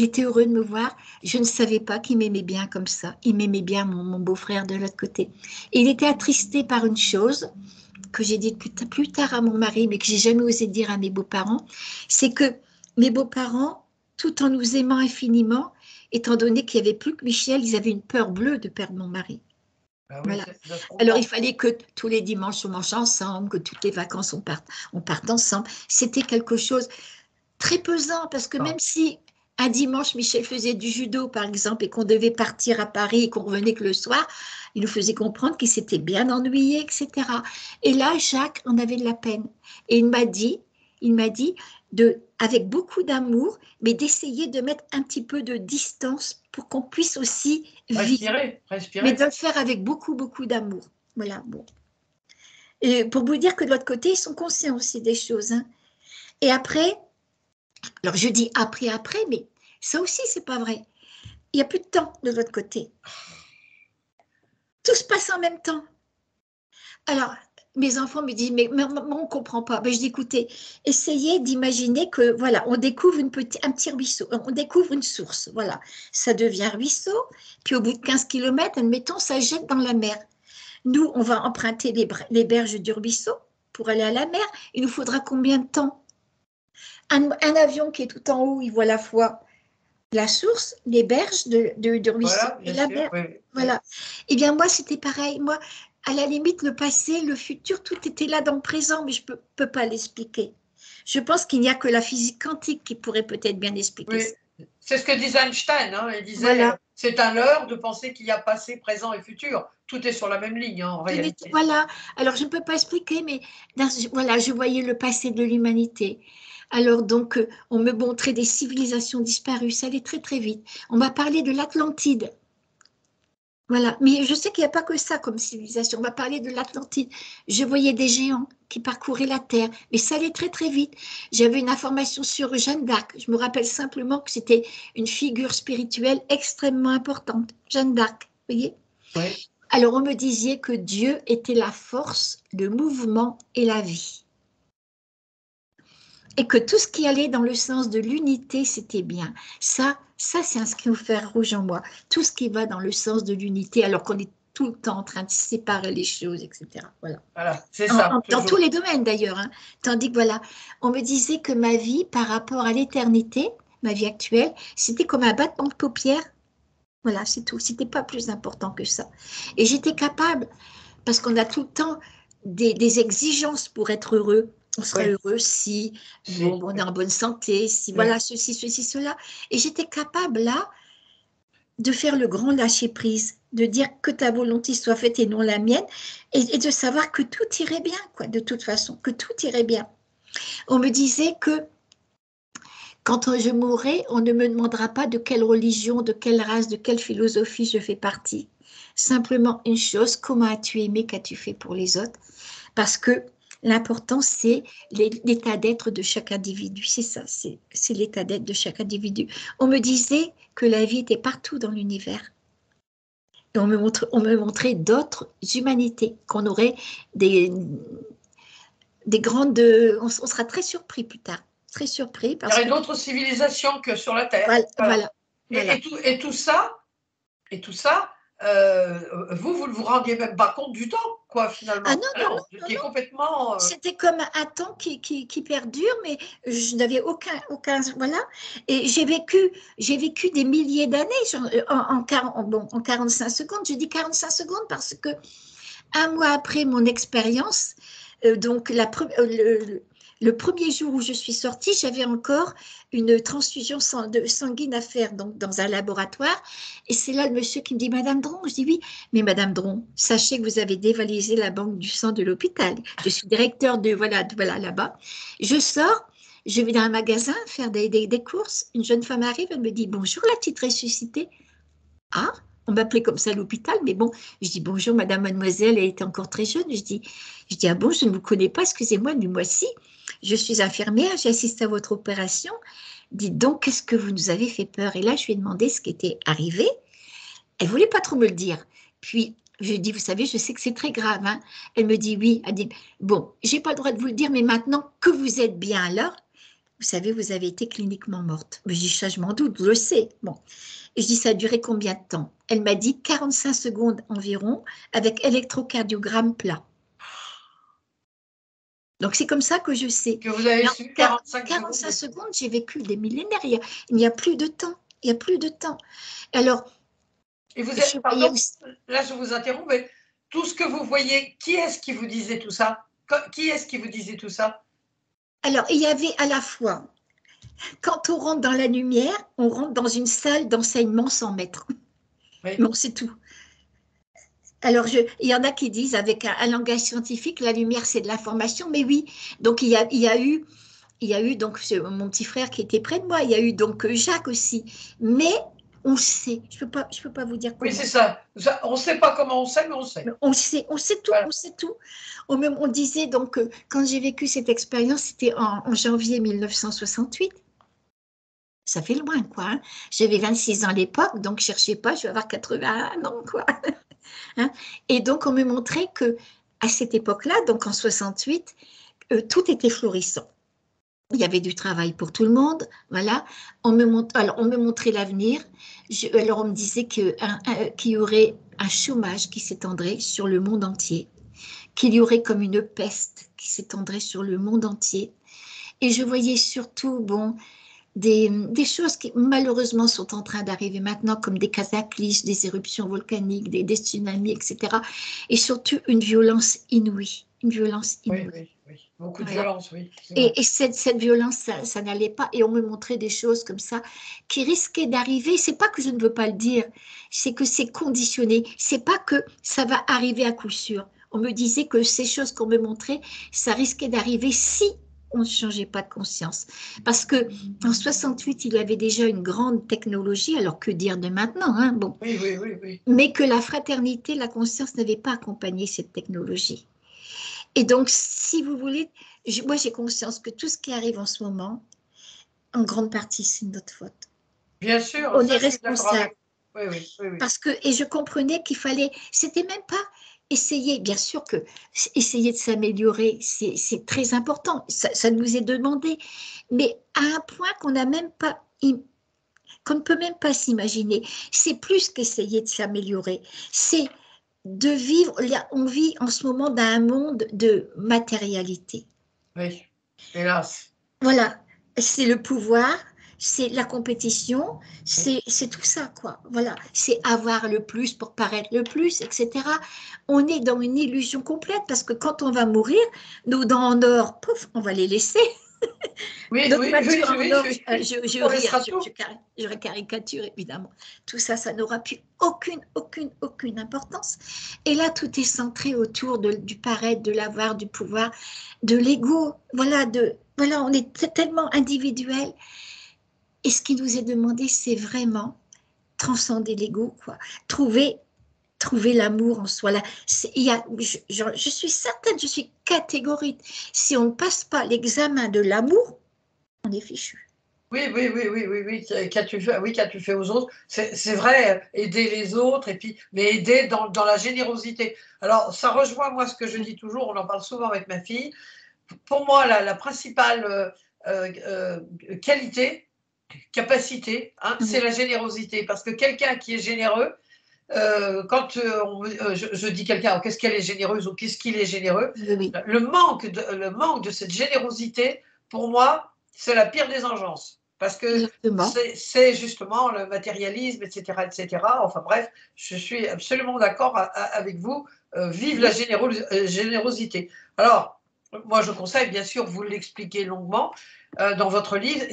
était heureux de me voir. Je ne savais pas qu'il m'aimait bien comme ça. Il m'aimait bien, mon beau-frère de l'autre côté. Et il était attristé par une chose que j'ai dit plus tard à mon mari, mais que j'ai jamais osé dire à mes beaux-parents, c'est que mes beaux-parents, tout en nous aimant infiniment, étant donné qu'il n'y avait plus que Michel, ils avaient une peur bleue de perdre mon mari. Ah oui, Voilà. ça se Alors, il comprend. fallait que tous les dimanches, on mange ensemble, que toutes les vacances, on parte ensemble. C'était quelque chose très pesant, parce que Ah, même si un dimanche, Michel faisait du judo, par exemple, et qu'on devait partir à Paris et qu'on revenait que le soir, il nous faisait comprendre qu'il s'était bien ennuyé, etc. Et là, Jacques en avait de la peine. Et il m'a dit avec beaucoup d'amour, mais d'essayer de mettre un petit peu de distance pour qu'on puisse aussi vivre, respirer, mais de respirer. le faire avec beaucoup, beaucoup d'amour. Voilà, bon. Et pour vous dire que de l'autre côté, ils sont conscients aussi des choses, hein. Et après, alors je dis après, mais ça aussi, c'est pas vrai. Il n'y a plus de temps de l'autre côté. Tout se passe en même temps. Alors, mes enfants me disent, mais maman, on ne comprend pas. Ben, je dis, écoutez, essayez d'imaginer que, voilà, on découvre un petit ruisseau, on découvre une source, voilà. Ça devient ruisseau, puis au bout de 15 kilomètres, admettons, ça jette dans la mer. Nous, on va emprunter les berges du ruisseau pour aller à la mer. Il nous faudra combien de temps? Un avion qui est tout en haut, il voit la fois la source, les berges de ruisseau Voilà, et bien la sûr. mer. Oui, oui. Voilà. Eh bien, moi, c'était pareil. Moi, à la limite, le passé, le futur, tout était là dans le présent, mais je ne peux pas l'expliquer. Je pense qu'il n'y a que la physique quantique qui pourrait peut-être bien expliquer Oui. ça. C'est ce que disait Einstein, hein. Il disait, Voilà. c'est un leurre de penser qu'il y a passé, présent et futur. Tout est sur la même ligne, hein, en réalité. Voilà. Alors, je ne peux pas expliquer, mais voilà, je voyais le passé de l'humanité. Alors, donc, on me montrait des civilisations disparues. Ça allait très, très vite. On m'a parlé de l'Atlantide. Voilà, mais je sais qu'il n'y a pas que ça comme civilisation. On va parler de l'Atlantide. Je voyais des géants qui parcouraient la Terre, mais ça allait très très vite. J'avais une information sur Jeanne d'Arc. Je me rappelle simplement que c'était une figure spirituelle extrêmement importante, Jeanne d'Arc. Vous voyez? Oui. Alors on me disait que Dieu était la force, le mouvement et la vie. Et que tout ce qui allait dans le sens de l'unité, c'était bien. Ça c'est un ce fer rouge en moi. Tout ce qui va dans le sens de l'unité, alors qu'on est tout le temps en train de séparer les choses, etc. Voilà. Voilà, c'est ça, Dans tous toujours. les domaines d'ailleurs, hein. Tandis que voilà, on me disait que ma vie par rapport à l'éternité, ma vie actuelle, c'était comme un battement de paupières. Voilà, c'est tout. C'était pas plus important que ça. Et j'étais capable, parce qu'on a tout le temps des exigences pour être heureux. On sera Oui, heureux si bon, si, on est oui, en bonne santé, si oui. voilà, ceci, cela. Et j'étais capable là de faire le grand lâcher-prise, de dire que ta volonté soit faite et non la mienne, et de savoir que tout irait bien, quoi, de toute façon, que tout irait bien. On me disait que quand je mourrai, on ne me demandera pas de quelle religion, de quelle race, de quelle philosophie je fais partie. Simplement une chose, comment as-tu aimé, qu'as-tu fait pour les autres? Parce que l'important, c'est l'état d'être de chaque individu. C'est ça, c'est l'état d'être de chaque individu. On me disait que la vie était partout dans l'univers. Et on me montrait d'autres humanités, qu'on aurait des, des grandes... On sera très surpris plus tard. Très surpris Il y parce aurait que... d'autres civilisations que sur la Terre. Voilà, Voilà. voilà. Et tout ça, vous ne vous rendiez même pas compte du temps, quoi, Ah finalement. non, Ah non, non, non, vous non, étiez non. complètement. C'était comme un temps qui perdure, mais je n'avais voilà. Et j'ai vécu des milliers d'années bon, en 45 secondes. Je dis 45 secondes parce que un mois après mon expérience, donc le premier jour où je suis sortie, j'avais encore une transfusion sanguine à faire donc, dans un laboratoire. Et c'est là le monsieur qui me dit, Madame Dron, je dis oui, mais Madame Dron, sachez que vous avez dévalisé la banque du sang de l'hôpital. Je suis directeur voilà là-bas. Je sors, je vais dans un magasin faire des courses. Une jeune femme arrive, elle me dit, bonjour la petite ressuscitée. Ah, on m'appelait comme ça à l'hôpital, mais bon, je dis bonjour madame, mademoiselle, elle était encore très jeune. Je dis ah bon, je ne vous connais pas, excusez-moi, mais moi si, je suis infirmière, j'ai assisté à votre opération. Dites donc, qu'est-ce que vous nous avez fait peur? Et là, je lui ai demandé ce qui était arrivé. Elle voulait pas trop me le dire. Puis, Je lui dis, vous savez, je sais que c'est très grave, hein. Elle me dit oui. Elle dit, bon, j'ai pas le droit de vous le dire, mais maintenant que vous êtes bien là, vous savez, vous avez été cliniquement morte. Je dis, ça, je m'en doute, je le sais. Bon. Et je dis, ça a duré combien de temps? Elle m'a dit 45 secondes environ avec électrocardiogramme plat. Donc, c'est comme ça que je sais. Que vous avez Mais su 45 45 secondes. secondes, j'ai vécu des millénaires. Il n'y a plus de temps. Il n'y a plus de temps. Alors, Et vous je êtes, voyais pardon, aussi. là je vous interromps, mais tout ce que vous voyez, qui est-ce qui vous disait tout ça? Qui est-ce qui vous disait tout ça? Alors, il y avait à la fois, quand on rentre dans la lumière, on rentre dans une salle d'enseignement 100 mètres. Oui, Bon, c'est tout. Alors, il y en a qui disent avec un langage scientifique, la lumière, c'est de l'information, mais oui. Donc, il y a eu donc mon petit frère qui était près de moi, il y a eu donc Jacques aussi. Mais on sait, je peux pas vous dire oui comment. c'est ça. On ne sait pas comment on sait, mais on Mais sait. on sait tout, Voilà. on sait tout. On disait donc, quand j'ai vécu cette expérience, c'était en janvier 1968. Ça fait loin, quoi. Hein. J'avais 26 ans à l'époque, donc ne cherchez pas, je vais avoir 81 ans, quoi. Hein. Et donc, on me montrait que à cette époque-là, donc en 68, tout était florissant. Il y avait du travail pour tout le monde, voilà. Alors, on me montrait l'avenir. Alors, on me disait qu'il y aurait un chômage qui s'étendrait sur le monde entier, qu'il y aurait comme une peste qui s'étendrait sur le monde entier. Et je voyais surtout, bon, des choses qui malheureusement sont en train d'arriver maintenant, comme des cataclysmes, des éruptions volcaniques, des tsunamis, etc. Et surtout une violence inouïe, une violence Oui, inouïe. oui, oui. Beaucoup de Voilà. violence, oui. Et cette violence, ça n'allait pas. Et on me montrait des choses comme ça qui risquaient d'arriver. C'est pas que je ne veux pas le dire, c'est que c'est conditionné. C'est pas que ça va arriver à coup sûr. On me disait que ces choses qu'on me montrait, ça risquait d'arriver si on ne changeait pas de conscience. Parce que en 68, il y avait déjà une grande technologie, alors que dire de maintenant, hein, bon. Oui, oui, oui, oui. Mais que la fraternité, la conscience n'avait pas accompagné cette technologie. Et donc, si vous voulez, moi j'ai conscience que tout ce qui arrive en ce moment, en grande partie, c'est notre faute. Bien sûr, On ça est je suis d'accord responsable. avec vous. Oui, oui, oui, oui. Parce que, et je comprenais qu'il fallait, c'était même pas essayer, bien sûr que essayer de s'améliorer, c'est très important, ça nous est demandé, mais à un point qu'on n'a même pas, qu'on ne peut même pas s'imaginer. C'est plus qu'essayer de s'améliorer, c'est de vivre, on vit en ce moment dans un monde de matérialité. Oui, hélas. Voilà, c'est le pouvoir, c'est la compétition, c'est tout ça, quoi. Voilà, c'est avoir le plus pour paraître le plus, etc. On est dans une illusion complète parce que quand on va mourir, nos dents en or, pouf, on va les laisser. Oui, Notre oui, oui, voiture en oui, or, oui, oui. je On ris, hein, laissera tout. je caricature évidemment. Tout ça, ça n'aura plus aucune importance. Et là, tout est centré autour du paraître, de l'avoir, du pouvoir, de l'ego. Voilà, on est tellement individuel. Et ce qui nous est demandé, c'est vraiment transcender l'ego, quoi. Trouver l'amour en soi. Là, je suis certaine, je suis catégorique. Si on ne passe pas l'examen de l'amour, on est fichu. Oui, oui, oui, oui, oui, oui. Qu'as-tu fait, oui, qu'as-tu fait aux autres? C'est vrai, aider les autres, et puis, mais aider dans la générosité. Alors, ça rejoint, moi, ce que je dis toujours, on en parle souvent avec ma fille. Pour moi, la principale qualité, capacité, hein, c'est Oui, la générosité. Parce que quelqu'un qui est généreux, quand je dis quelqu'un, qu'est-ce qu'elle est généreuse ou qu'est-ce qu'il est généreux, oui, oui, le manque de cette générosité, pour moi, c'est la pire des engences. Parce que exactement. c'est justement le matérialisme, etc., etc. Enfin bref, je suis absolument d'accord avec vous. Vive la Oui, générosité. Alors, moi, je conseille, bien sûr, vous l'expliquez longuement dans votre livre.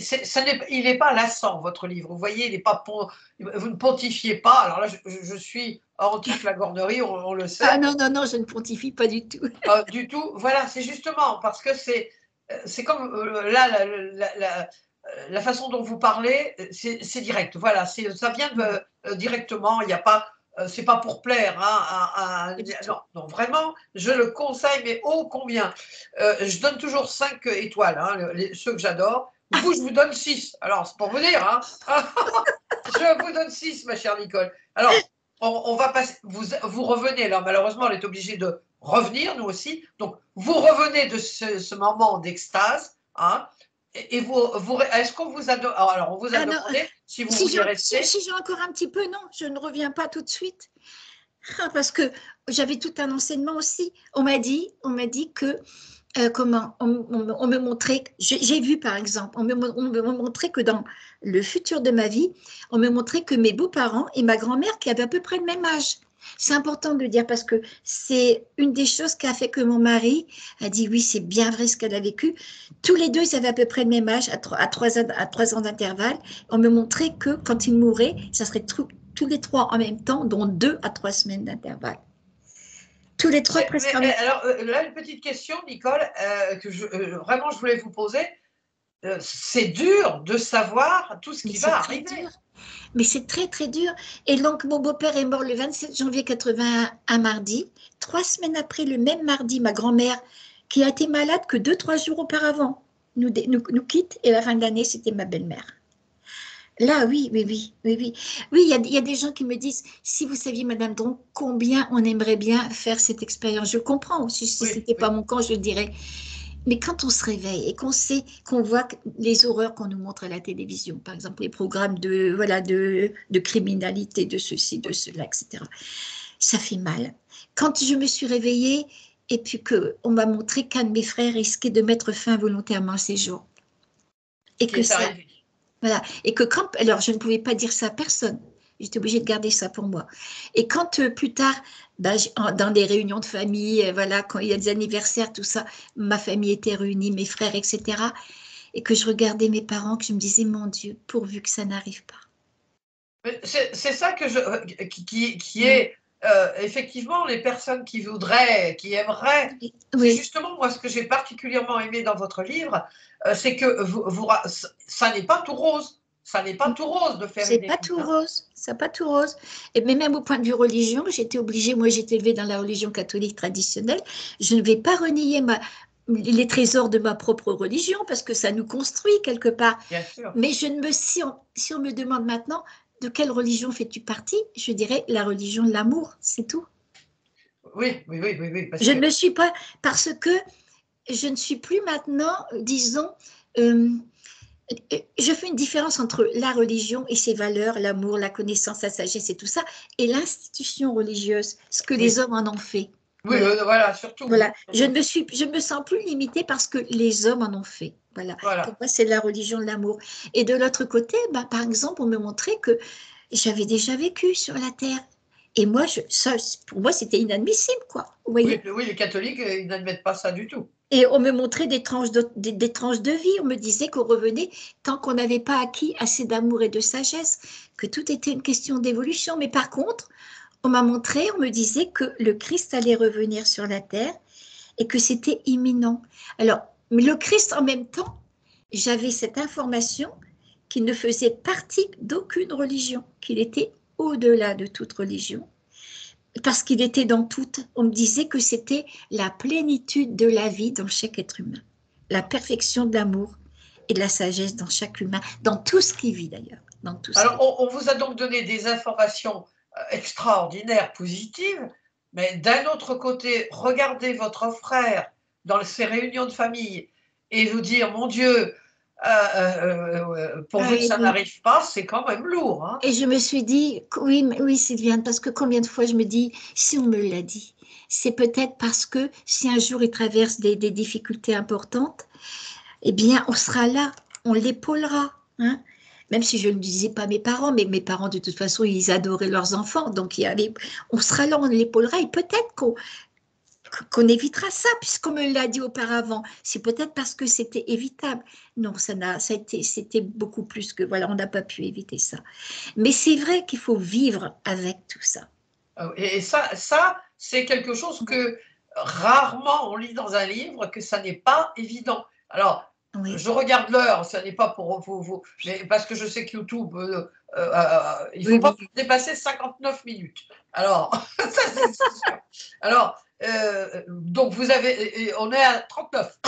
Il n'est pas lassant, votre livre. Vous voyez, il n'est pas vous ne pontifiez pas. Alors là, je suis anti-flagornerie, on le ah sait. non, non, non, je ne pontifie pas du tout. Du tout. Voilà, c'est justement parce que c'est comme là, la façon dont vous parlez, c'est direct. Voilà, ça vient directement. Il n'y a pas, c'est pas pour plaire. Hein, Pas du tout. non, non, vraiment, je le conseille, mais ô combien. Je donne toujours 5 étoiles, hein, ceux que j'adore. Vous, je vous donne 6. Alors, c'est pour vous dire. Hein. Je vous donne 6, ma chère Nicole. Alors, on va passer, vous revenez, alors malheureusement, on est obligé de revenir, nous aussi. Donc, vous revenez de ce moment d'extase, hein, et est-ce qu'on vous a, alors, on vous a Ah non, demandé si vous si vouliez rester. j'ai encore un petit peu, non, je ne reviens pas tout de suite. Ah, parce que j'avais tout un enseignement aussi. On m'a dit que comment on me montrait, j'ai vu par exemple, on me montrait que dans le futur de ma vie, on me montrait que mes beaux-parents et ma grand-mère qui avaient à peu près le même âge. C'est important de le dire parce que c'est une des choses qui a fait que mon mari a dit oui, c'est bien vrai ce qu'elle a vécu. Tous les deux, ils avaient à peu près le même âge, à 3 ans d'intervalle. On me montrait que quand ils mouraient, ça serait tous les trois en même temps, dont 2 à 3 semaines d'intervalle. Tous les trois presque en même temps. Alors, là, une petite question, Nicole, que vraiment je voulais vous poser. C'est dur de savoir tout ce Mais qui c'est va très arriver. dur. Mais c'est très, très dur. Et donc, mon beau-père est mort le 27 janvier 81, un mardi. 3 semaines après, le même mardi, ma grand-mère, qui a été malade que 2, 3 jours auparavant, nous quitte. Et la fin de l'année, c'était ma belle-mère. Là, oui, oui, oui, oui, oui. Oui, il y a des gens qui me disent, si vous saviez, Madame Dron, combien on aimerait bien faire cette expérience. Je comprends. Si ce Oui, n'était pas oui. mon cas, je le dirais. Mais quand on se réveille et qu'on sait, qu'on voit les horreurs qu'on nous montre à la télévision, par exemple les programmes voilà, de criminalité, de ceci, de cela, etc., ça fait mal. Quand je me suis réveillée et puis qu'on m'a montré qu'un de mes frères risquait de mettre fin volontairement à ses jours, Ce et qui que est ça, arrivé. voilà, et que quand, alors je ne pouvais pas dire ça à personne, j'étais obligée de garder ça pour moi. Et quand plus tard, ben, dans des réunions de famille, voilà, quand il y a des anniversaires, tout ça, ma famille était réunie, mes frères, etc., et que je regardais mes parents, que je me disais, mon Dieu, pourvu que ça n'arrive pas. C'est ça que qui est effectivement les personnes qui voudraient, qui aimeraient. Oui, C'est oui. justement moi ce que j'ai particulièrement aimé dans votre livre, c'est que ça n'est pas tout rose. Ça n'est pas tout rose de faire C'est une pas étude, tout hein. rose, c'est pas tout rose. Et mais même au point de vue religion, j'étais obligée, moi j'étais élevée dans la religion catholique traditionnelle, je ne vais pas renier les trésors de ma propre religion parce que ça nous construit quelque part. Bien sûr. Mais je ne me, si on me demande maintenant de quelle religion fais-tu partie, je dirais la religion de l'amour, c'est tout. Oui, oui, oui, oui, oui, parce Je que ne me suis pas, parce que je ne suis plus maintenant, disons, euh, je fais une différence entre la religion et ses valeurs, l'amour, la connaissance, la sagesse et tout ça, et l'institution religieuse, ce que les oui, hommes en ont fait. oui, Voilà. voilà, surtout, oui. Voilà. Je me sens plus limitée parce que les hommes en ont fait. Voilà. Pour Voilà. moi, c'est la religion de l'amour. Et de l'autre côté, bah, par exemple, on me montrait que j'avais déjà vécu sur la terre. Et moi, ça, pour moi, c'était inadmissible, quoi. Vous Oui, voyez? oui, les catholiques, ils n'admettent pas ça du tout. Et on me montrait des tranches de vie. On me disait qu'on revenait tant qu'on n'avait pas acquis assez d'amour et de sagesse, que tout était une question d'évolution. Mais par contre, on m'a montré, on me disait que le Christ allait revenir sur la terre et que c'était imminent. Alors, mais le Christ, en même temps, j'avais cette information qu'il ne faisait partie d'aucune religion, qu'il était au-delà de toute religion parce qu'il était dans toute. On me disait que c'était la plénitude de la vie dans chaque être humain, la perfection de l'amour et de la sagesse dans chaque humain, dans tout ce qui vit d'ailleurs, dans tout ce qui Alors, vit. on vous a donc donné des informations extraordinaires, positives, mais d'un autre côté, regardez votre frère dans ces réunions de famille et vous dire, mon Dieu, Ah, pourvu que et ça oui. n'arrive pas, c'est quand même lourd, hein. Et je me suis dit, oui, oui, Sylviane, parce que combien de fois je me dis, si on me l'a dit, c'est peut-être parce que si un jour il traverse des difficultés importantes, eh bien, on sera là, on l'épaulera, hein. Même si je ne le disais pas à mes parents, mais mes parents, de toute façon, ils adoraient leurs enfants. Donc, on sera là, on l'épaulera et peut-être qu'on évitera ça, puisqu'on me l'a dit auparavant. C'est peut-être parce que c'était évitable. Non, c'était beaucoup plus que, voilà, on n'a pas pu éviter ça. Mais c'est vrai qu'il faut vivre avec tout ça. Et ça c'est quelque chose que rarement on lit dans un livre, que ça n'est pas évident. Alors, Oui, je regarde l'heure, ça n'est pas pour vous, mais parce que je sais que YouTube, il ne oui, faut pas oui. dépasser 59 minutes. Alors, ça c'est sûr. Alors, donc on est à 39.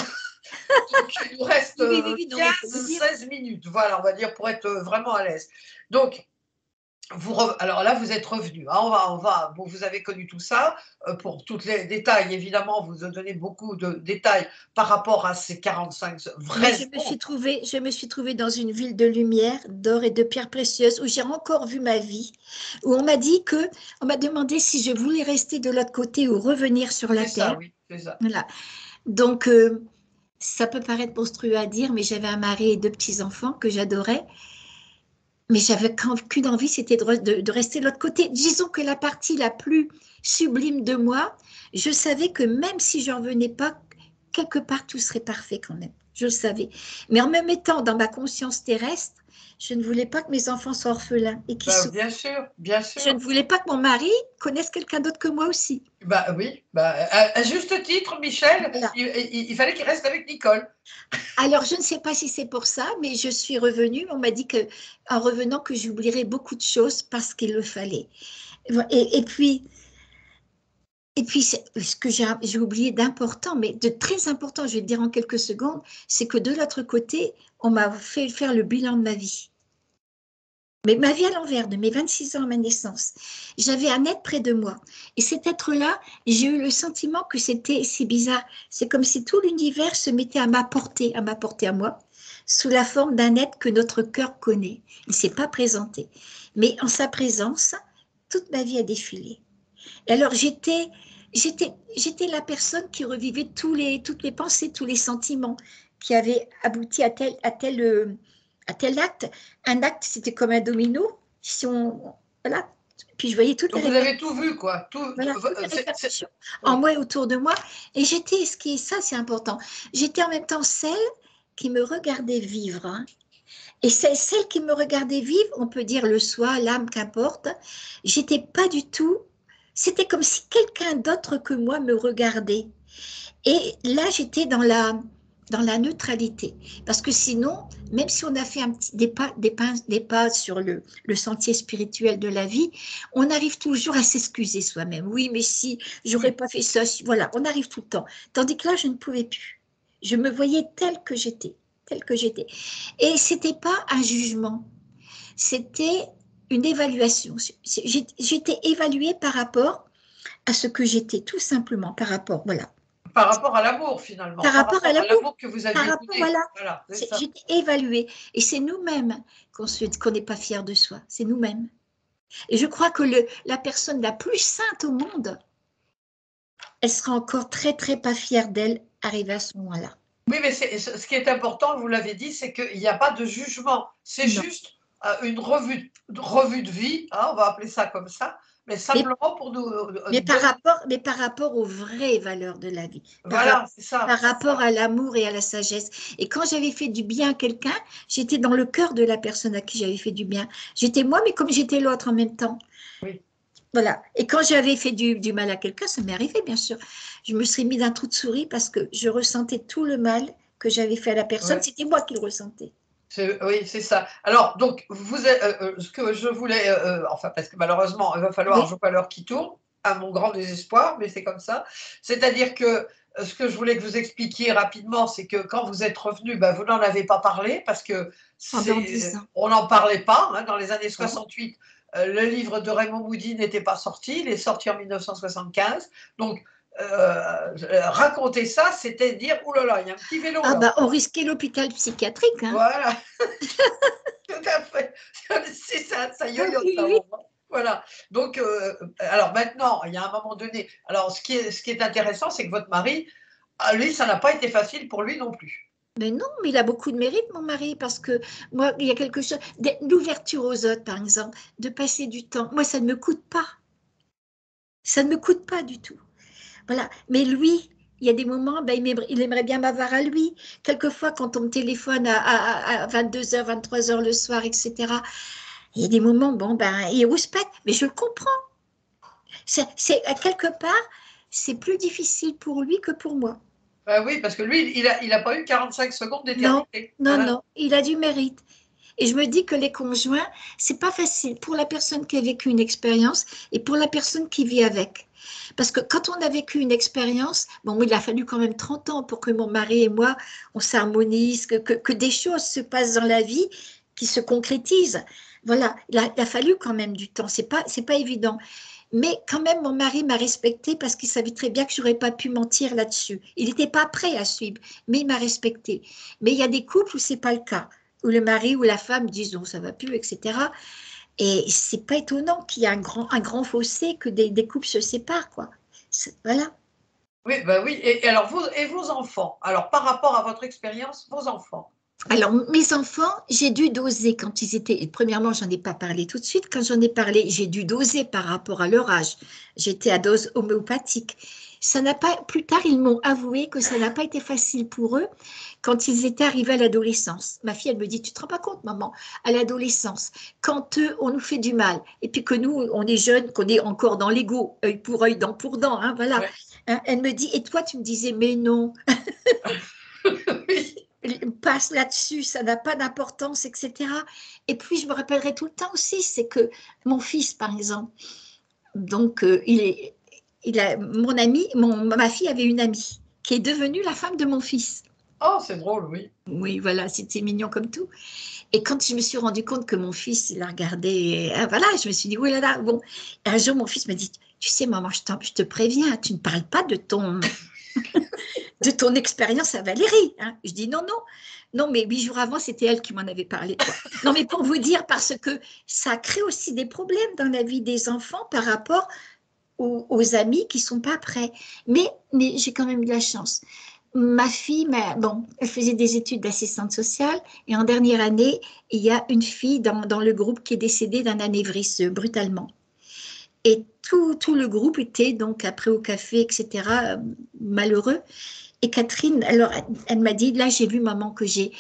Donc, il nous reste Oui, oui, oui, oui, non, mais il faut le 15, dire. 16 minutes, voilà, on va dire, pour être vraiment à l'aise. Donc, Alors là, vous êtes revenu, hein, bon, vous avez connu tout ça. Pour tous les détails, évidemment, vous avez donné beaucoup de détails par rapport à ces 45 Mais vrais secondes. je me suis trouvée dans une ville de lumière, d'or et de pierres précieuses, où j'ai encore vu ma vie, où on m'a dit que, on m'a demandé si je voulais rester de l'autre côté ou revenir sur la C'est ça, terre. oui, c'est ça. Voilà. Donc, ça peut paraître monstrueux à dire, mais j'avais un mari et deux petits-enfants que j'adorais. Mais j'avais qu'une envie, c'était de rester de l'autre côté. Disons que la partie la plus sublime de moi, je savais que même si je n'en revenais pas, quelque part, tout serait parfait quand même. Je le savais. Mais en même temps, dans ma conscience terrestre, je ne voulais pas que mes enfants soient orphelins et qu'ils Bah, souffrent. bien sûr, bien Je ne sûr. voulais pas que mon mari connaisse quelqu'un d'autre que moi aussi. Bah oui, bah, à juste titre, Michel, Voilà. il fallait qu'il reste avec Nicole. Alors, je ne sais pas si c'est pour ça, mais je suis revenue. On m'a dit que, en revenant, que j'oublierais beaucoup de choses parce qu'il le fallait. Et puis, ce que j'ai oublié d'important, mais de très important, je vais te dire en quelques secondes, c'est que de l'autre côté, on m'a fait faire le bilan de ma vie. Mais ma vie à l'envers, de mes 26 ans à ma naissance. J'avais un être près de moi. Et cet être-là, j'ai eu le sentiment que c'est bizarre. C'est comme si tout l'univers se mettait à m'apporter à moi, sous la forme d'un être que notre cœur connaît. Il ne s'est pas présenté. Mais en sa présence, toute ma vie a défilé. Et alors, j'étais la personne qui revivait toutes les pensées, tous les sentiments qui avaient abouti à tel acte. Un acte, c'était comme un domino. Si on, voilà. Puis je voyais toutes les Donc vous avez répercussions, tout vu, quoi. voilà, toutes les répercussions en Oui. moi et autour de moi. Et ça c'est important, j'étais en même temps celle qui me regardait vivre. Hein. Et celle qui me regardait vivre, on peut dire le soi, l'âme, qu'importe, j'étais pas du tout. C'était comme si quelqu'un d'autre que moi me regardait. Et là, j'étais dans la neutralité. Parce que sinon, même si on a fait des pas sur le sentier spirituel de la vie, on arrive toujours à s'excuser soi-même. Oui, mais si j'aurais Oui. pas fait ça, voilà, on arrive tout le temps. Tandis que là, je ne pouvais plus. Je me voyais telle que j'étais. Et c'était pas un jugement, c'était une évaluation. J'étais évaluée par rapport à ce que j'étais, tout simplement, par rapport, voilà. Par rapport à l'amour, finalement, Par par rapport à rapport à l'amour, l'amour que vous par aviez rapport, donné. voilà, Voilà, c'est ça. j'étais évaluée. Et c'est nous-mêmes qu'on n'est pas fiers de soi, c'est nous-mêmes. Et je crois que la personne la plus sainte au monde, elle sera encore très, très pas fière d'elle arrivée à ce moment-là. Oui, mais ce qui est important, vous l'avez dit, c'est qu'il n'y a pas de jugement. C'est Non. juste une revue de vie, hein, on va appeler ça comme ça, mais Mais, simplement pour nous donner. mais par rapport aux vraies valeurs de la vie, Voilà, c'est ça, par c'est rapport ça. à l'amour et à la sagesse. Et quand j'avais fait du bien à quelqu'un, j'étais dans le cœur de la personne à qui j'avais fait du bien. J'étais moi, mais comme j'étais l'autre en même temps. Oui. Voilà. Et quand j'avais fait du mal à quelqu'un, ça m'est arrivé, bien sûr. Je me serais mis d'un trou de souris parce que je ressentais tout le mal que j'avais fait à la personne. Ouais. C'était moi qui le ressentais. Oui, c'est ça. Alors, donc, ce que je voulais, enfin, parce que malheureusement, il va falloir, Oui, je vois l'heure qui tourne, à mon grand désespoir, mais c'est comme ça. C'est-à-dire que ce que je voulais que vous expliquiez rapidement, c'est que quand vous êtes revenu, ben, vous n'en avez pas parlé parce que pendant 10 ans. on n'en parlait pas. Hein, dans les années Non. 68, le livre de Raymond Moody n'était pas sorti. Il est sorti en 1975. Donc, raconter ça, c'était dire, ouh là là, il y a un petit vélo Ah là. bah, on risquait l'hôpital psychiatrique, hein. Voilà. Tout à fait. C'est ça, ça Ah yoyote oui, là. oui. Voilà. Donc, alors maintenant, il y a un moment donné. Alors, ce qui est intéressant, c'est que votre mari, lui, ça n'a pas été facile pour lui non plus. Mais non, mais il a beaucoup de mérite, mon mari, parce que moi, il y a quelque chose, l'ouverture aux autres, par exemple, de passer du temps. Moi, ça ne me coûte pas. Ça ne me coûte pas du tout. Voilà. Mais lui, il y a des moments, ben, il aimerait bien m'avoir à lui. Quelquefois, quand on me téléphone à 22h, 23h le soir, etc., il y a des moments, bon, ben, il respecte, mais je le comprends. À quelque part, c'est plus difficile pour lui que pour moi. Ben oui, parce que lui, il a pas eu 45 secondes Non, d'éternité. non, Voilà. non, il a du mérite. Et je me dis que les conjoints, c'est pas facile pour la personne qui a vécu une expérience et pour la personne qui vit avec. Parce que quand on a vécu une expérience, bon, il a fallu quand même 30 ans pour que mon mari et moi, on s'harmonise, que des choses se passent dans la vie qui se concrétisent. Voilà, il a fallu quand même du temps, c'est pas évident. Mais quand même, mon mari m'a respectée parce qu'il savait très bien que je n'aurais pas pu mentir là-dessus. Il n'était pas prêt à suivre, mais il m'a respectée. Mais il y a des couples où ce n'est pas le cas, où le mari ou la femme disent non, ça ne va plus, etc. Et ce n'est pas étonnant qu'il y ait un grand fossé, que des couples se séparent, quoi. Voilà. Oui, bah oui. Et alors, vos enfants, alors par rapport à votre expérience, vos enfants. Alors, mes enfants, j'ai dû doser quand ils étaient. Premièrement, j'en ai pas parlé tout de suite. Quand j'en ai parlé, j'ai dû doser par rapport à leur âge. J'étais à dose homéopathique. Ça n'a pas. Plus tard, ils m'ont avoué que ça n'a pas été facile pour eux quand ils étaient arrivés à l'adolescence. Ma fille, elle me dit, tu te rends pas compte, maman, à l'adolescence, quand eux, on nous fait du mal, et puis que nous, on est jeunes, qu'on est encore dans l'ego, œil pour œil, dent pour dent, hein, voilà. Ouais. Hein, elle me dit, et toi, tu me disais, mais non. Oui. Passe là-dessus, ça n'a pas d'importance, etc. Et puis, je me rappellerai tout le temps aussi, c'est que mon fils, par exemple, donc, mon ami, ma fille avait une amie qui est devenue la femme de mon fils. Oh, c'est drôle, oui. Oui, voilà, c'était mignon comme tout. Et quand je me suis rendu compte que mon fils, il la regardait, voilà, je me suis dit, oui là là, bon. Et un jour, mon fils m'a dit, tu sais, maman, je te préviens, tu ne parles pas de ton expérience à Valérie. Hein. Je dis non, non. Non, mais 8 jours avant, c'était elle qui m'en avait parlé. Quoi. Non, mais pour vous dire, parce que ça crée aussi des problèmes dans la vie des enfants par rapport aux amis qui ne sont pas prêts. Mais j'ai quand même eu de la chance. Ma fille, bon, elle faisait des études d'assistante sociale et en dernière année, il y a une fille dans le groupe qui est décédée d'un anévrisme brutalement. Et tout le groupe était donc après au café, etc., malheureux. Et Catherine, alors, elle m'a dit, là, j'ai vu, maman, que j'ai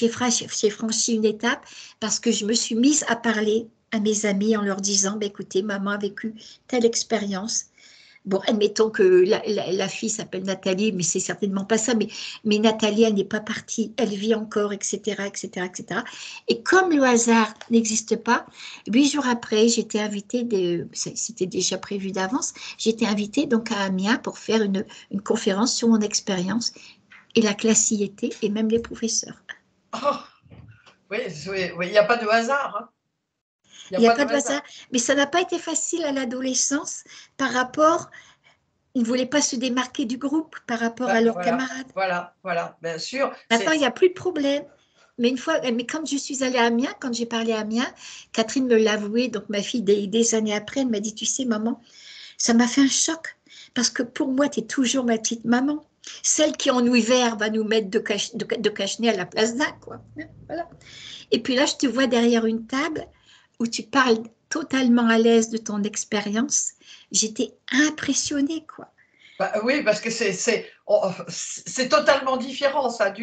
franchi une étape parce que je me suis mise à parler à mes amis en leur disant, bah, écoutez, maman a vécu telle expérience. Bon, admettons que la fille s'appelle Nathalie, mais c'est certainement pas ça. Mais Nathalie, elle n'est pas partie, elle vit encore, etc., etc., etc. Et comme le hasard n'existe pas, 8 jours après, j'étais invitée, c'était déjà prévu d'avance, j'étais invitée donc à Amiens pour faire une conférence sur mon expérience. Et la classe y était, et même les professeurs. Oh, oui, il n'y a pas de hasard. Hein. Il n'y a pas de hasard. Mais ça n'a pas été facile à l'adolescence par rapport. Ils ne voulaient pas se démarquer du groupe par rapport à leurs camarades. Voilà, bien sûr. Maintenant, il n'y a plus de problème. Mais quand je suis allée à Amiens, quand j'ai parlé à Amiens, Catherine me l'a avoué, donc ma fille, des années après, elle m'a dit, tu sais, maman, ça m'a fait un choc. Parce que pour moi, tu es toujours ma petite maman. Celle qui, en hiver, va nous mettre de cache-nez à la place d'un, quoi. Voilà. Et puis là, je te vois derrière une table où tu parles totalement à l'aise de ton expérience. J'étais impressionnée, quoi. Bah, oui, parce que c'est totalement différent, ça.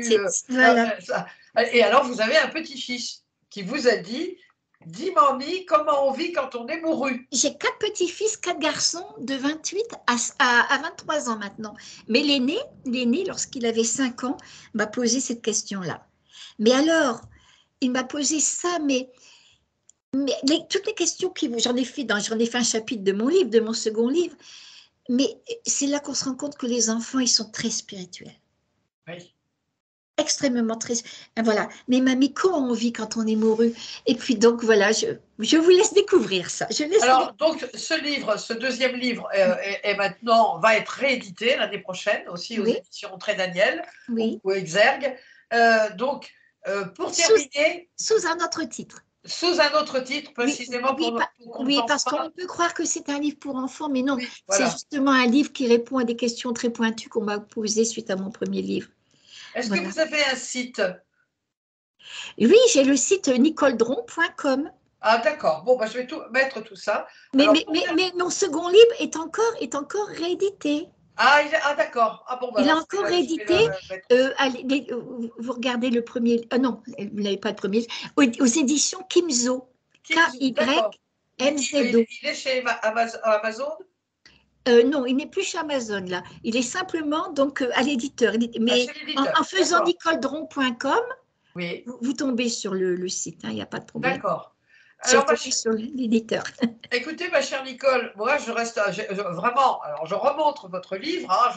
Voilà. Et alors, vous avez un petit-fils qui vous a dit, dis mamie, comment on vit quand on est mouru? J'ai 4 petits-fils, 4 garçons de 28 à 23 ans maintenant. Mais l'aîné, lorsqu'il avait 5 ans, m'a posé cette question-là. Mais alors, il m'a posé ça, mais toutes les questions j'en ai fait un chapitre de mon livre, de mon second livre. Mais c'est là qu'on se rend compte que les enfants, ils sont très spirituels. Oui. Extrêmement très. Voilà. Mais mamie, comment on vit quand on est mouru? Et puis donc voilà, je vous laisse découvrir ça. Alors, donc, ce deuxième livre maintenant va être réédité l'année prochaine, aussi aux éditions Très Daniel, ou Exergue. Donc, pour terminer. Sous un autre titre. Sous un autre titre, précisément parce qu'on peut croire que c'est un livre pour enfants, mais non, voilà. C'est justement un livre qui répond à des questions très pointues qu'on m'a posées suite à mon premier livre. Est-ce que vous avez un site? Oui, j'ai le site nicoledron.com. Ah d'accord, bon, bah, je vais mettre tout ça. Mais mon second livre est encore réédité. Ah, d'accord. Ah, bon, bah, il est encore réédité. Vous regardez le premier. Non, vous n'avez pas le premier. Aux éditions Kimzo. K-Y-M-Z-O. Il est chez Amazon? Non, il n'est plus chez Amazon là. Il est simplement donc à l'éditeur. Mais en faisant nicoledron.com, vous tombez sur le site. Il n'y a pas de problème. D'accord. Alors, sur l'éditeur. Écoutez, ma chère Nicole, moi je reste vraiment. Alors, je remontre votre livre. Hein,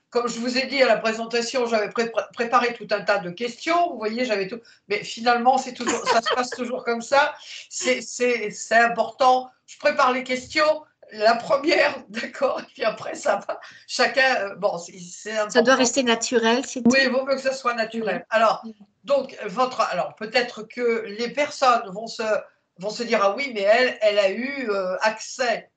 comme je vous ai dit à la présentation, j'avais préparé tout un tas de questions. Vous voyez, j'avais tout. Mais finalement, c'est toujours, ça se passe toujours comme ça. C'est important. Je prépare les questions. La première, d'accord, et puis après, ça va. Chacun, bon, c'est important. Ça doit rester naturel, c'est tout. Oui, il vaut mieux que ça soit naturel. Alors, donc, alors peut-être que les personnes vont se dire, ah oui, mais elle a eu accès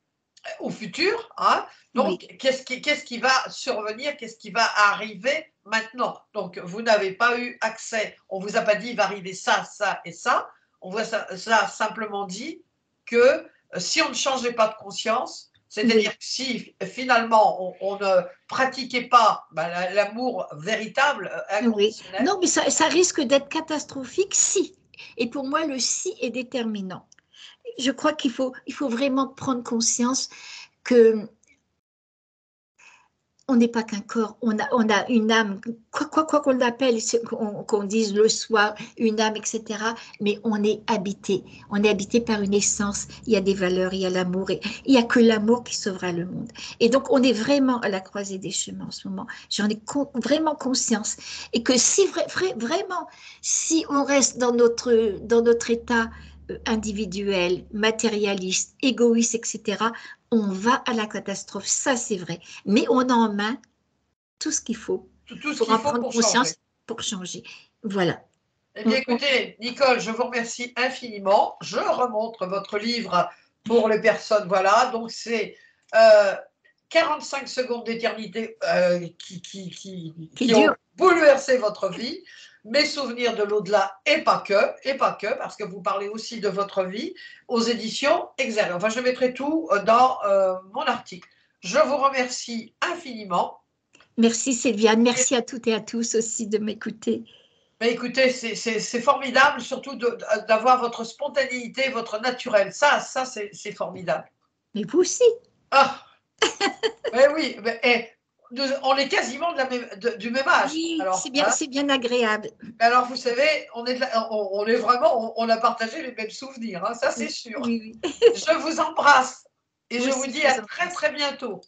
au futur, hein. Donc, Oui. qu'est-ce qui va survenir, qu'est-ce qui va arriver maintenant? Donc, vous n'avez pas eu accès, on ne vous a pas dit, il va arriver ça, ça et ça. On vous a simplement dit que si on ne changeait pas de conscience, c'est-à-dire que si finalement on ne pratiquait pas l'amour véritable, Oui. inconditionnel. Non, mais ça risque d'être catastrophique si. Et pour moi, le si est déterminant. Je crois qu'il faut vraiment prendre conscience que on n'est pas qu'un corps, on a une âme, quoi qu'on l'appelle, qu'on dise le soi, une âme, etc. Mais on est habité par une essence, il y a des valeurs, il y a l'amour, et il n'y a que l'amour qui sauvera le monde. Et donc, on est vraiment à la croisée des chemins en ce moment. J'en ai vraiment conscience. Et que si vraiment, si on reste dans notre état individuel, matérialiste, égoïste, etc., on va à la catastrophe, ça c'est vrai. Mais on a en main tout ce qu'il faut Tout ce pour qu'il en faut prendre pour changer. conscience, pour changer. Voilà. Eh bien, écoutez, Nicole, je vous remercie infiniment. Je remontre votre livre pour les personnes. Voilà, donc c'est 45 secondes d'éternité qui ont bouleversé votre vie, mes souvenirs de l'au-delà et pas que, parce que vous parlez aussi de votre vie aux éditions Exergue. Enfin, je mettrai tout dans mon article. Je vous remercie infiniment. Merci Sylviane, merci à toutes et à tous aussi de m'écouter. Mais écoutez, c'est formidable, surtout d'avoir votre spontanéité, votre naturel. Ça c'est formidable. Mais vous aussi. Ah, mais oui, on est quasiment du même âge. Oui, Alors, hein, c'est bien agréable. alors, vous savez, on est vraiment, on a partagé les mêmes souvenirs, hein, ça c'est sûr. Oui, oui. Je vous embrasse et Moi je vous aussi, dis je à vous très embrasse. très bientôt.